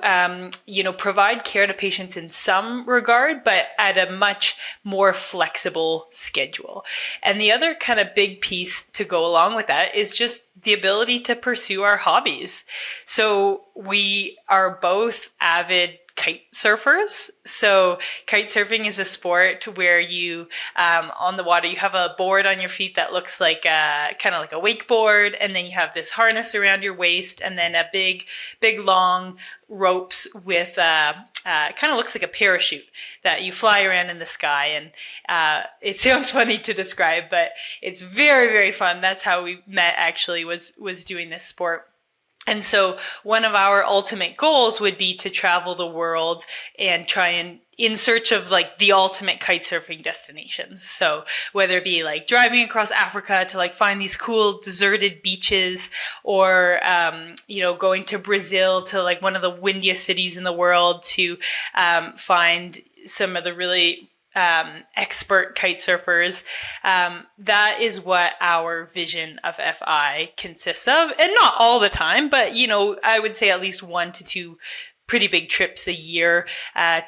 provide care to patients in some regard, but at a much more flexible schedule. And the other kind of big piece to go along with that is just the ability to pursue our hobbies. So we are both avid kite surfers. So kite surfing is a sport where you, on the water, you have a board on your feet that looks like kind of like a wakeboard. And then you have this harness around your waist and then a big long ropes with kind of looks like a parachute that you fly around in the sky. And it sounds funny to describe, but it's very, very fun. That's how we met, actually, was doing this sport. And so one of our ultimate goals would be to travel the world and try and in search of like the ultimate kite surfing destinations. So whether it be like driving across Africa to like find these cool deserted beaches, or, going to Brazil to like one of the windiest cities in the world to find some of the really expert kite surfers. That is what our vision of FI consists of. And not all the time, but, I would say at least 1 to 2 pretty big trips a year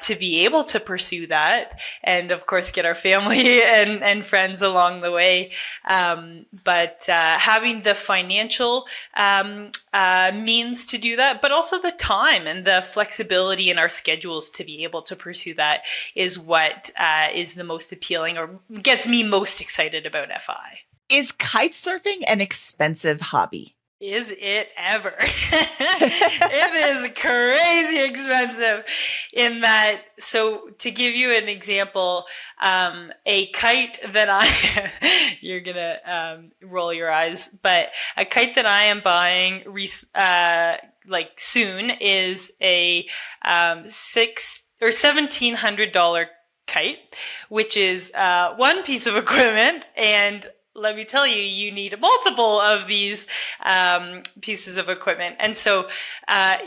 to be able to pursue that. And of course, get our family and friends along the way. But having the financial means to do that, but also the time and the flexibility in our schedules to be able to pursue that is what is the most appealing or gets me most excited about FI. Is kite surfing an expensive hobby? Is it ever? It is crazy expensive in that. So to give you an example, a kite that you're going to roll your eyes, but a kite that I am buying soon is a $600 or $1,700 kite, which is one piece of equipment. And let me tell you, you need multiple of these pieces of equipment. And so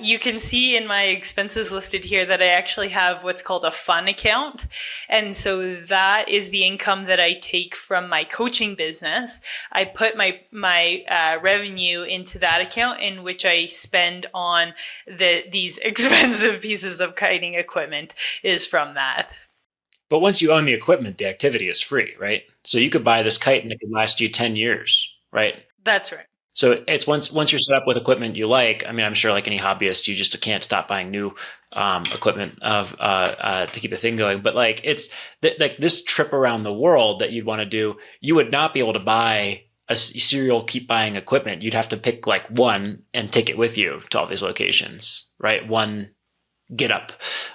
you can see in my expenses listed here that I actually have what's called a fun account. And so that is the income that I take from my coaching business. I put my revenue into that account, in which I spend on these expensive pieces of kiting equipment is from that. But once you own the equipment, the activity is free, right? So you could buy this kite and it could last you 10 years, right? That's right. So it's once you're set up with equipment you like, I mean, I'm sure like any hobbyist, you just can't stop buying new equipment to keep the thing going. But like it's like this trip around the world that you'd want to do, you would not be able to buy a serial keep buying equipment. You'd have to pick like one and take it with you to all these locations, right? One get up,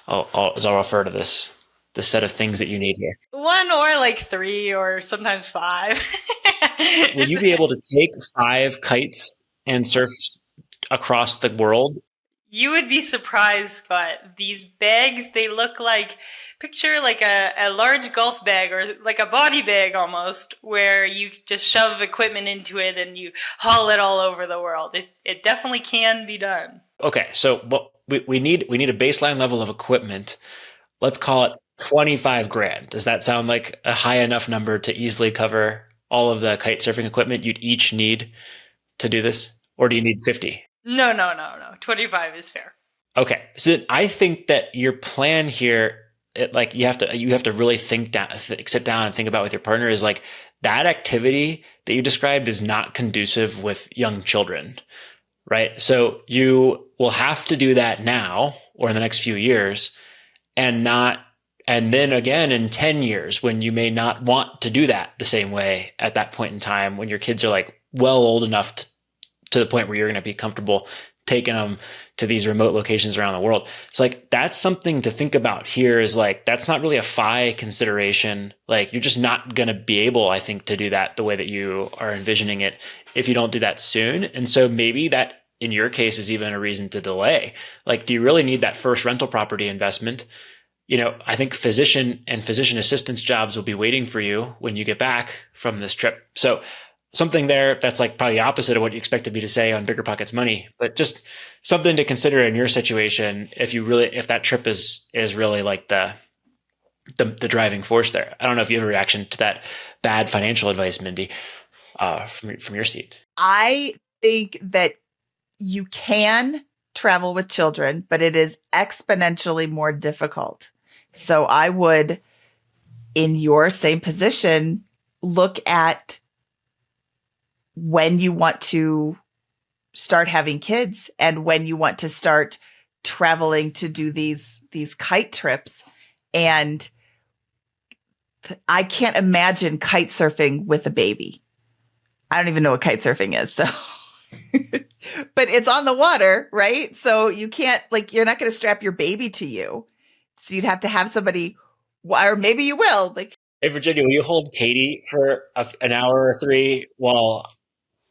as I'll refer to this. The set of things that you need here. 1 or like 3 or sometimes 5. Will you be able to take 5 kites and surf across the world? You would be surprised, Scott. These bags, they look like, picture like a large golf bag or like a body bag almost, where you just shove equipment into it and you haul it all over the world. It definitely can be done. Okay, so we need a baseline level of equipment. Let's call it 25 grand. Does that sound like a high enough number to easily cover all of the kite surfing equipment you'd each need to do this? Or do you need 50? No. 25 is fair. Okay. So I think that your plan here, like you have to really sit down and think about with your partner is like that activity that you described is not conducive with young children, right? So you will have to do that now or in the next few years and then again in 10 years when you may not want to do that the same way at that point in time when your kids are like well old enough to the point where you're going to be comfortable taking them to these remote locations around the world. It's like, that's something to think about here is like, that's not really a FI consideration. Like you're just not going to be able, I think, to do that the way that you are envisioning it if you don't do that soon. And so maybe that in your case is even a reason to delay. Like, do you really need that first rental property investment? I think physician and physician assistance jobs will be waiting for you when you get back from this trip. So something there that's like probably the opposite of what you expected me to say on BiggerPockets Money, but just something to consider in your situation if that trip is really like the driving force there. I don't know if you have a reaction to that bad financial advice, Mindy, from your seat. I think that you can travel with children, but it is exponentially more difficult. So I would, in your same position, look at when you want to start having kids and when you want to start traveling to do these kite trips. And I can't imagine kite surfing with a baby. I don't even know what kite surfing is. So, but it's on the water, right? So you can't, like, you're not going to strap your baby to you. So you'd have to have somebody, or maybe you will. Like, hey, Virginia, will you hold Katie for an hour or three while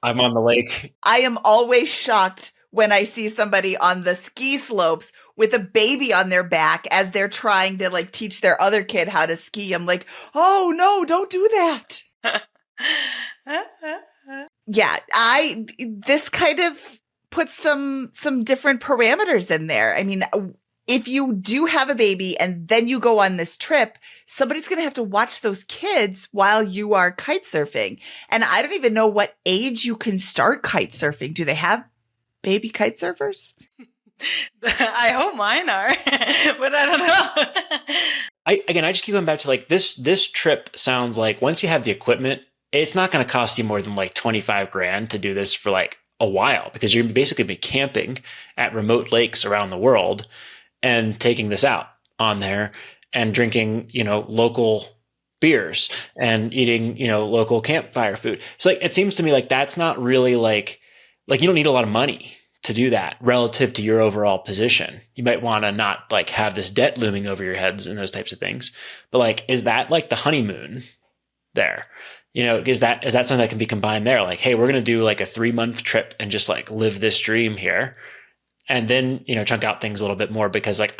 I'm on the lake? I am always shocked when I see somebody on the ski slopes with a baby on their back as they're trying to like teach their other kid how to ski. I'm like, oh no, don't do that. Yeah, this kind of puts some different parameters in there. I mean, if you do have a baby and then you go on this trip, somebody's going to have to watch those kids while you are kite surfing. And I don't even know what age you can start kite surfing. Do they have baby kite surfers? I hope mine are, but I don't know. I just keep going back to like this trip sounds like once you have the equipment, it's not going to cost you more than like 25 grand to do this for like a while because you're basically be camping at remote lakes around the world and taking this out on there and drinking, local beers and eating, local campfire food. So like, it seems to me like that's not really like you don't need a lot of money to do that relative to your overall position. You might want to not like have this debt looming over your heads and those types of things. But like, is that like the honeymoon there? Is that something that can be combined there? Like, hey, we're going to do like a 3-month trip and just like live this dream here. And then, chunk out things a little bit more because like,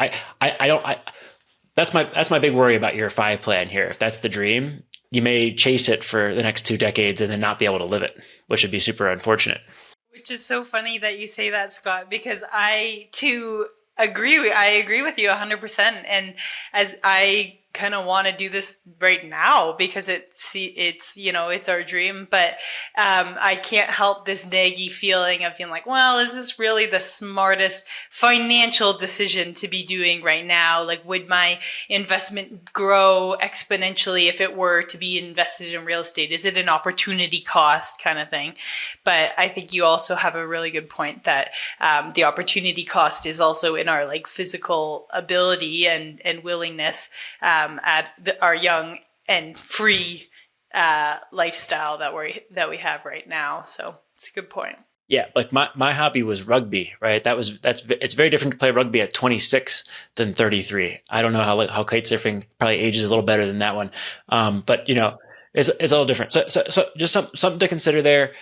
that's my big worry about your 5 plan here. If that's the dream, you may chase it for the next 2 decades and then not be able to live it, which would be super unfortunate. Which is so funny that you say that, Scott, because I too agree with you 100%. And as I kind of want to do this right now because it's our dream, but I can't help this naggy feeling of being like, well, is this really the smartest financial decision to be doing right now? Like, would my investment grow exponentially if it were to be invested in real estate? Is it an opportunity cost kind of thing? But I think you also have a really good point that the opportunity cost is also in our like physical ability and willingness at our young and free lifestyle that we have right now. So it's a good point. Yeah, like my hobby was rugby, right? It's very different to play rugby at 26 than 33. I don't know how kite surfing probably ages a little better than that one, but it's a little different. So just something to consider there.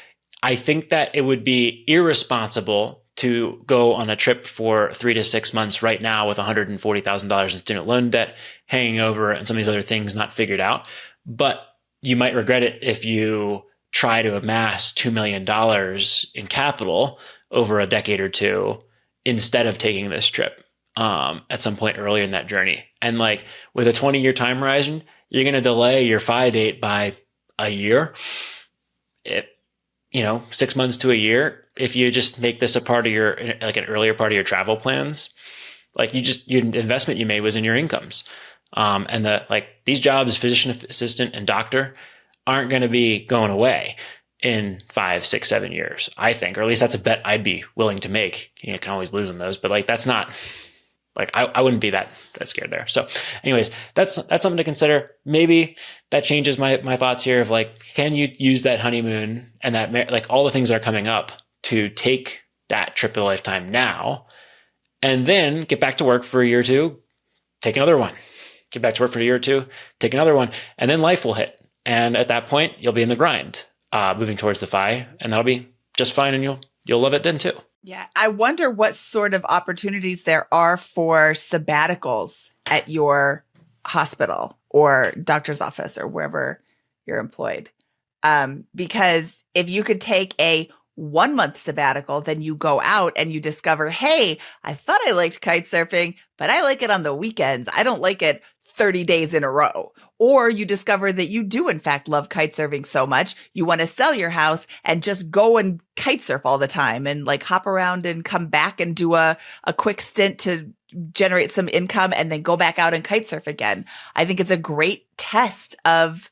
I think that it would be irresponsible to go on a trip for 3 to 6 months right now with $140,000 in student loan debt hanging over and some of these other things not figured out. But you might regret it if you try to amass $2 million in capital over a decade or two instead of taking this trip at some point earlier in that journey. And like with a 20-year time horizon, you're going to delay your FI date by a year, 6 months to a year. If you just make this a part of your, like an earlier part of your travel plans, like your investment you made was in your incomes. And these jobs, physician assistant and doctor, aren't going to be going away in 5, 6, 7 years, I think, or at least that's a bet I'd be willing to make. You can always lose on those, but like, that's not like, I wouldn't be that scared there. So anyways, that's something to consider. Maybe that changes my thoughts here of like, can you use that honeymoon and that like all the things that are coming up to take that trip of a lifetime now, and then get back to work for a year or two, take another one, get back to work for a year or two, take another one, and then life will hit. And at that point, you'll be in the grind, moving towards the FI, and that'll be just fine, and you'll love it then too. Yeah, I wonder what sort of opportunities there are for sabbaticals at your hospital or doctor's office or wherever you're employed. Because if you could take a 1-month sabbatical, then you go out and you discover, hey, I thought I liked kite surfing, but I like it on the weekends. I don't like it 30 days in a row. Or you discover that you do, in fact, love kite surfing so much, you want to sell your house and just go and kite surf all the time and like hop around and come back and do a quick stint to generate some income and then go back out and kite surf again. I think it's a great test of,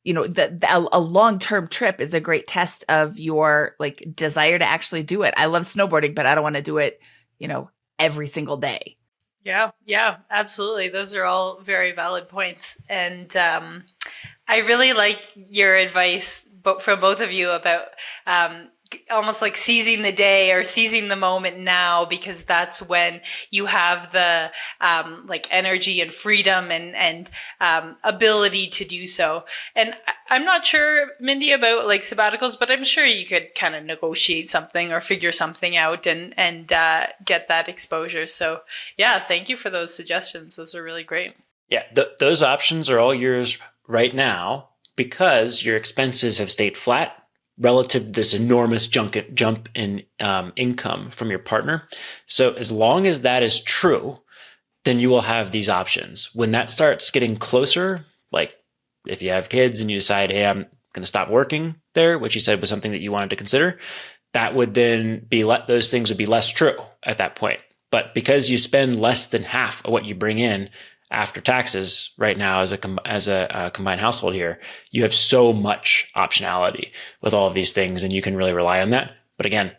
a long-term trip is a great test of your like desire to actually do it. I love snowboarding, but I don't want to do it, every single day. Yeah, absolutely. Those are all very valid points. And I really like your advice from both of you about almost like seizing the day or seizing the moment now, because that's when you have the like energy and freedom and ability to do so. And I'm not sure, Mindy, about like sabbaticals, but I'm sure you could kind of negotiate something or figure something out and get that exposure. So yeah, thank you for those suggestions. Those are really great. Yeah, those options are all yours right now because your expenses have stayed flat relative to this enormous jump in income from your partner. So as long as that is true, then you will have these options. When that starts getting closer, like if you have kids and you decide, hey, I'm going to stop working there, which you said was something that you wanted to consider, that would then be those things would be less true at that point. But because you spend less than half of what you bring in after taxes right now as a combined household here, you have so much optionality with all of these things, and you can really rely on that. But again,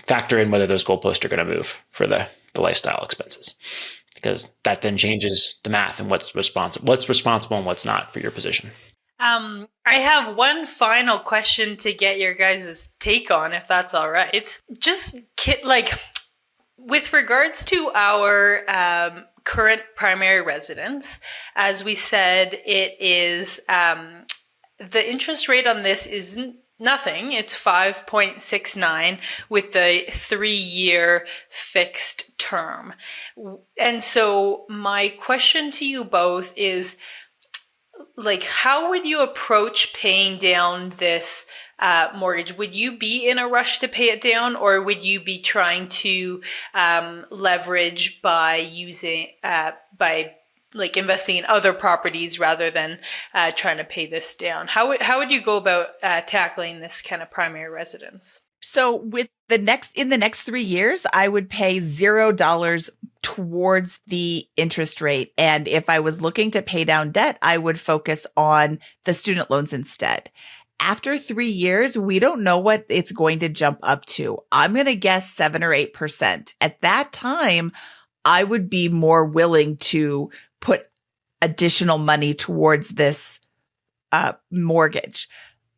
factor in whether those goalposts are going to move for the lifestyle expenses, because that then changes the math and what's responsible and what's not for your position. I have one final question to get your guys' take on, if that's all right. Just with regards to our current primary residence, as we said, it is the interest rate on this is nothing. It's 5.69 with the 3-year fixed term. And so my question to you both is, like, how would you approach paying down this mortgage? Would you be in a rush to pay it down, or would you be trying to leverage by using by like investing in other properties rather than trying to pay this down? How would you go about tackling this kind of primary residence? So in the next 3 years, I would pay $0 towards the interest rate. And if I was looking to pay down debt, I would focus on the student loans instead. After 3 years, we don't know what it's going to jump up to. I'm going to guess 7 or 8%. At that time, I would be more willing to put additional money towards this mortgage,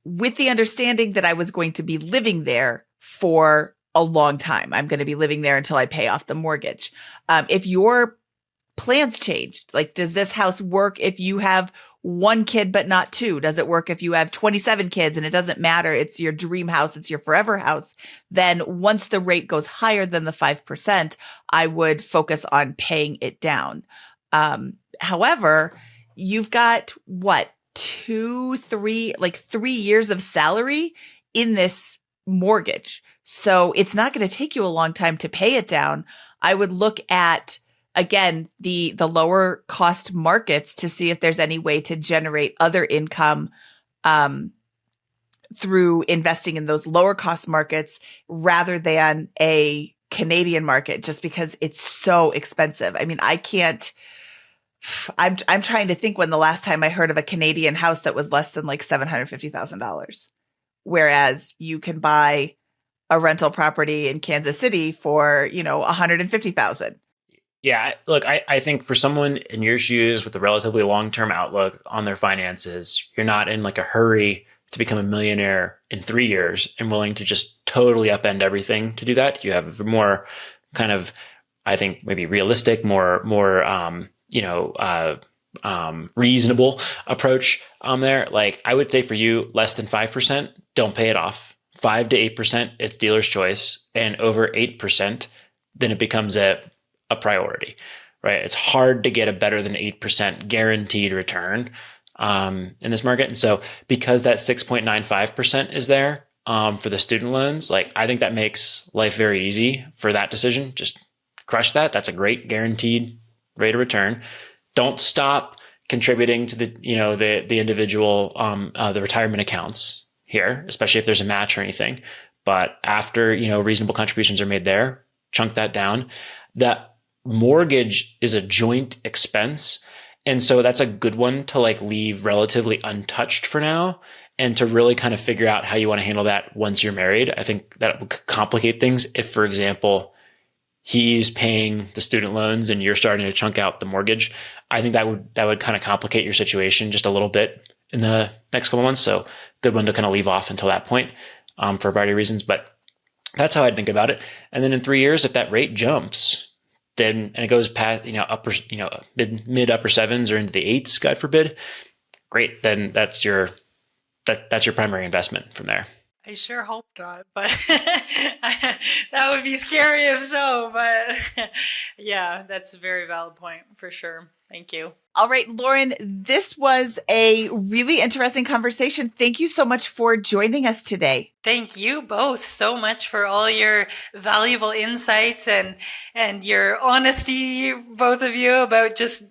with the understanding that I was going to be living there for a long time. I'm going to be living there until I pay off the mortgage. If your plans changed? Like, does this house work if you have one kid but not two? Does it work if you have 27 kids and it doesn't matter? It's your dream house. It's your forever house. Then once the rate goes higher than the 5%, I would focus on paying it down. However, you've got what, 3 years of salary in this mortgage. So it's not going to take you a long time to pay it down. I would look at, again, the lower cost markets to see if there's any way to generate other income through investing in those lower cost markets rather than a Canadian market, just because it's so expensive. I mean, I'm trying to think when the last time I heard of a Canadian house that was less than like $750,000, whereas you can buy a rental property in Kansas City for, $150,000. Yeah, look, I think for someone in your shoes with a relatively long-term outlook on their finances, you're not in like a hurry to become a millionaire in 3 years and willing to just totally upend everything to do that. You have a more kind of, I think, maybe realistic, more reasonable approach there. Like, I would say for you, less than 5%, don't pay it off. 5 to 8%, it's dealer's choice. And over 8%, then it becomes a priority, right? It's hard to get a better than 8% guaranteed return in this market. And so because that 6.95% is there for the student loans, like, I think that makes life very easy for that decision. Just crush that. That's a great guaranteed rate of return. Don't stop contributing to the individual, the retirement accounts here, especially if there's a match or anything. But after, reasonable contributions are made there, chunk that down. That mortgage is a joint expense. And so that's a good one to like leave relatively untouched for now and to really kind of figure out how you want to handle that once you're married. I think that would complicate things if, for example, he's paying the student loans and you're starting to chunk out the mortgage. I think that would kind of complicate your situation just a little bit in the next couple months. So good one to kind of leave off until that point for a variety of reasons. But that's how I'd think about it. And then in 3 years, if that rate jumps, then and it goes past upper mid upper sevens or into the eights, God forbid, great. Then that's your primary investment from there. I sure hope not, but that would be scary if so. But yeah, that's a very valid point for sure. Thank you. All right, Lauren, this was a really interesting conversation. Thank you so much for joining us today. Thank you both so much for all your valuable insights and your honesty, both of you, about just,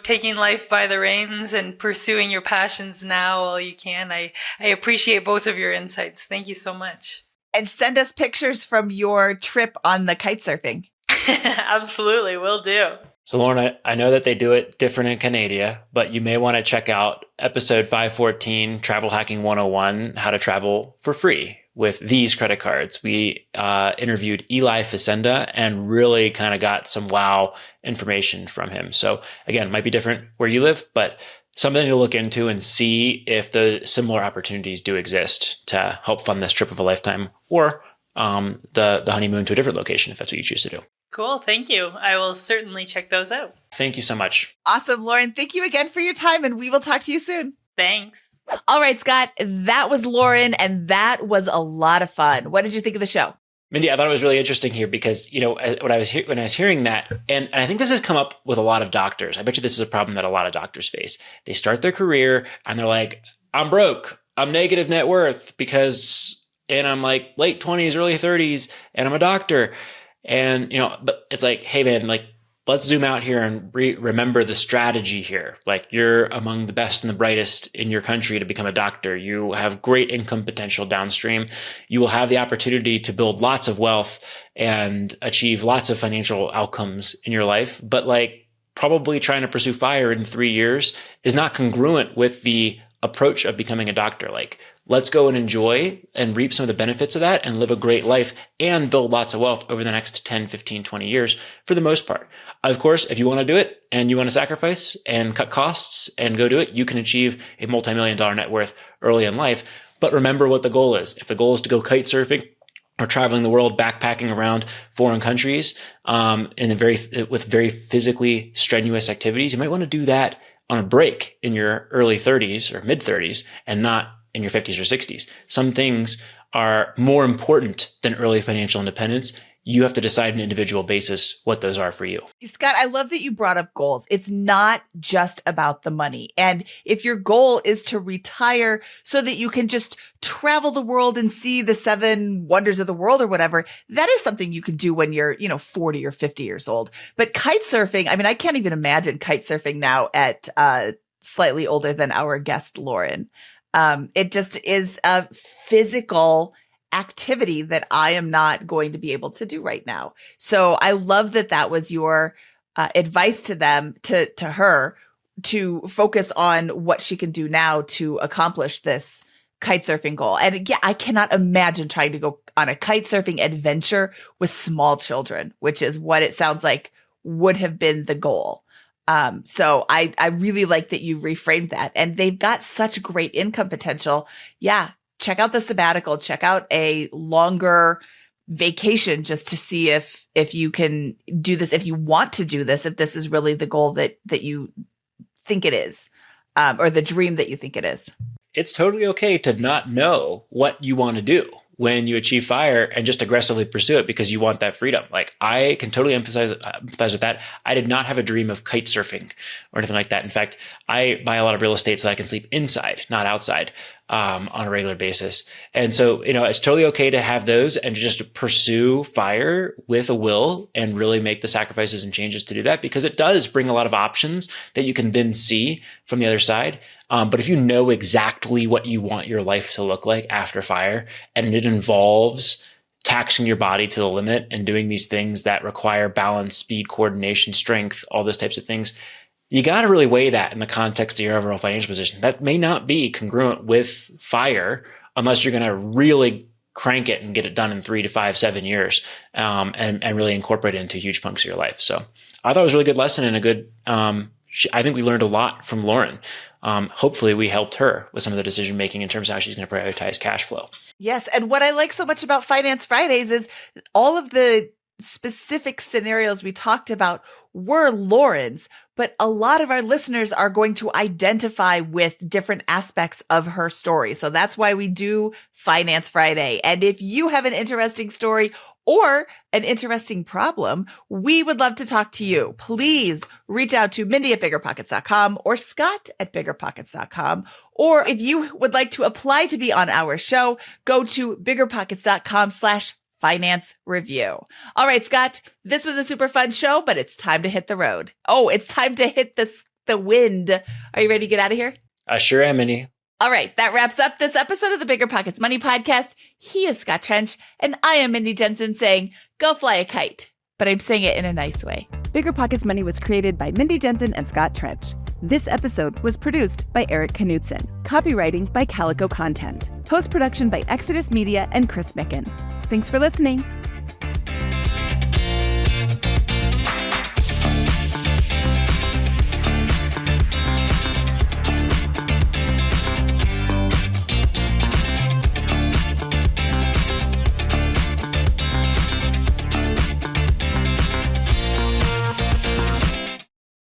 taking life by the reins and pursuing your passions now while you can. I appreciate both of your insights. Thank you so much. And send us pictures from your trip on the kitesurfing. Absolutely, will do. So Lauren, I know that they do it different in Canada, but you may want to check out episode 514, Travel Hacking 101, How to Travel for Free with these credit cards. We interviewed Eli Facenda and really kind of got some wow information from him. So again, it might be different where you live, but something to look into and see if the similar opportunities do exist to help fund this trip of a lifetime or the honeymoon to a different location if that's what you choose to do. Cool. Thank you. I will certainly check those out. Thank you so much. Awesome, Lauren. Thank you again for your time, and we will talk to you soon. Thanks. All right, Scott, that was Lauren, and that was a lot of fun. What did you think of the show? Mindy, I thought it was really interesting here because, when I was hearing that, and I think this has come up with a lot of doctors. I bet you this is a problem that a lot of doctors face. They start their career and they're like, I'm broke. I'm negative net worth and I'm like late 20s, early 30s, and I'm a doctor. And, but it's like, hey man, like, let's zoom out here and remember the strategy here. Like, you're among the best and the brightest in your country to become a doctor. You have great income potential downstream. You will have the opportunity to build lots of wealth and achieve lots of financial outcomes in your life. But like, probably trying to pursue fire in 3 years is not congruent with the approach of becoming a doctor. Like, let's go and enjoy and reap some of the benefits of that and live a great life and build lots of wealth over the next 10, 15, 20 years for the most part. Of course, if you want to do it and you want to sacrifice and cut costs and go do it, you can achieve a multi-million-dollar net worth early in life. But remember what the goal is. If the goal is to go kite surfing or traveling the world, backpacking around foreign countries, with very physically strenuous activities, you might want to do that on a break in your early 30s or mid 30s and not in your 50s or 60s. Some things are more important than early financial independence. You have to decide on an individual basis what those are for you. Scott, I love that you brought up goals. It's not just about the money. And if your goal is to retire so that you can just travel the world and see the 7 wonders of the world or whatever, that is something you can do when you're, 40 or 50 years old. But kite surfing, I mean, I can't even imagine kite surfing now at slightly older than our guest, Lauren. It just is a physical activity that I am not going to be able to do right now. So I love that that was your advice to them, to her, to focus on what she can do now to accomplish this kite surfing goal. And yeah, I cannot imagine trying to go on a kite surfing adventure with small children, which is what it sounds like would have been the goal. So I really like that you reframed that, and they've got such great income potential. Yeah. Check out the sabbatical, check out a longer vacation just to see if you can do this, if you want to do this, if this is really the goal that you think it is, or the dream that you think it is. It's totally okay to not know what you want to do when you achieve FIRE and just aggressively pursue it because you want that freedom. Like, I can totally empathize with that. I did not have a dream of kite surfing or anything like that. In fact, I buy a lot of real estate so that I can sleep inside, not outside, on a regular basis. And so, it's totally okay to have those and just pursue FIRE with a will and really make the sacrifices and changes to do that, because it does bring a lot of options that you can then see from the other side. But if you know exactly what you want your life to look like after FIRE, and it involves taxing your body to the limit and doing these things that require balance, speed, coordination, strength, all those types of things, you got to really weigh that in the context of your overall financial position. That may not be congruent with FIRE unless you're going to really crank it and get it done in 3 to 5, 7 years, and really incorporate it into huge chunks of your life. So I thought it was a really good lesson and a good, I think we learned a lot from Lauren. Hopefully we helped her with some of the decision making in terms of how she's going to prioritize cash flow. Yes. And what I like so much about Finance Fridays is all of the specific scenarios we talked about were Lauren's, but a lot of our listeners are going to identify with different aspects of her story. So that's why we do Finance Friday. And if you have an interesting story or an interesting problem, we would love to talk to you. Please reach out to Mindy at BiggerPockets.com or Scott at BiggerPockets.com. Or if you would like to apply to be on our show, go to BiggerPockets.com/finance review. All right, Scott, this was a super fun show, but it's time to hit the road. Oh, it's time to hit the wind. Are you ready to get out of here? I sure am, Mindy. All right, that wraps up this episode of the Bigger Pockets Money Podcast. He is Scott Trench, and I am Mindy Jensen saying, go fly a kite. But I'm saying it in a nice way. Bigger Pockets Money was created by Mindy Jensen and Scott Trench. This episode was produced by Eric Knudsen. Copywriting by Calico Content. Post-production by Exodus Media and Chris Micken. Thanks for listening.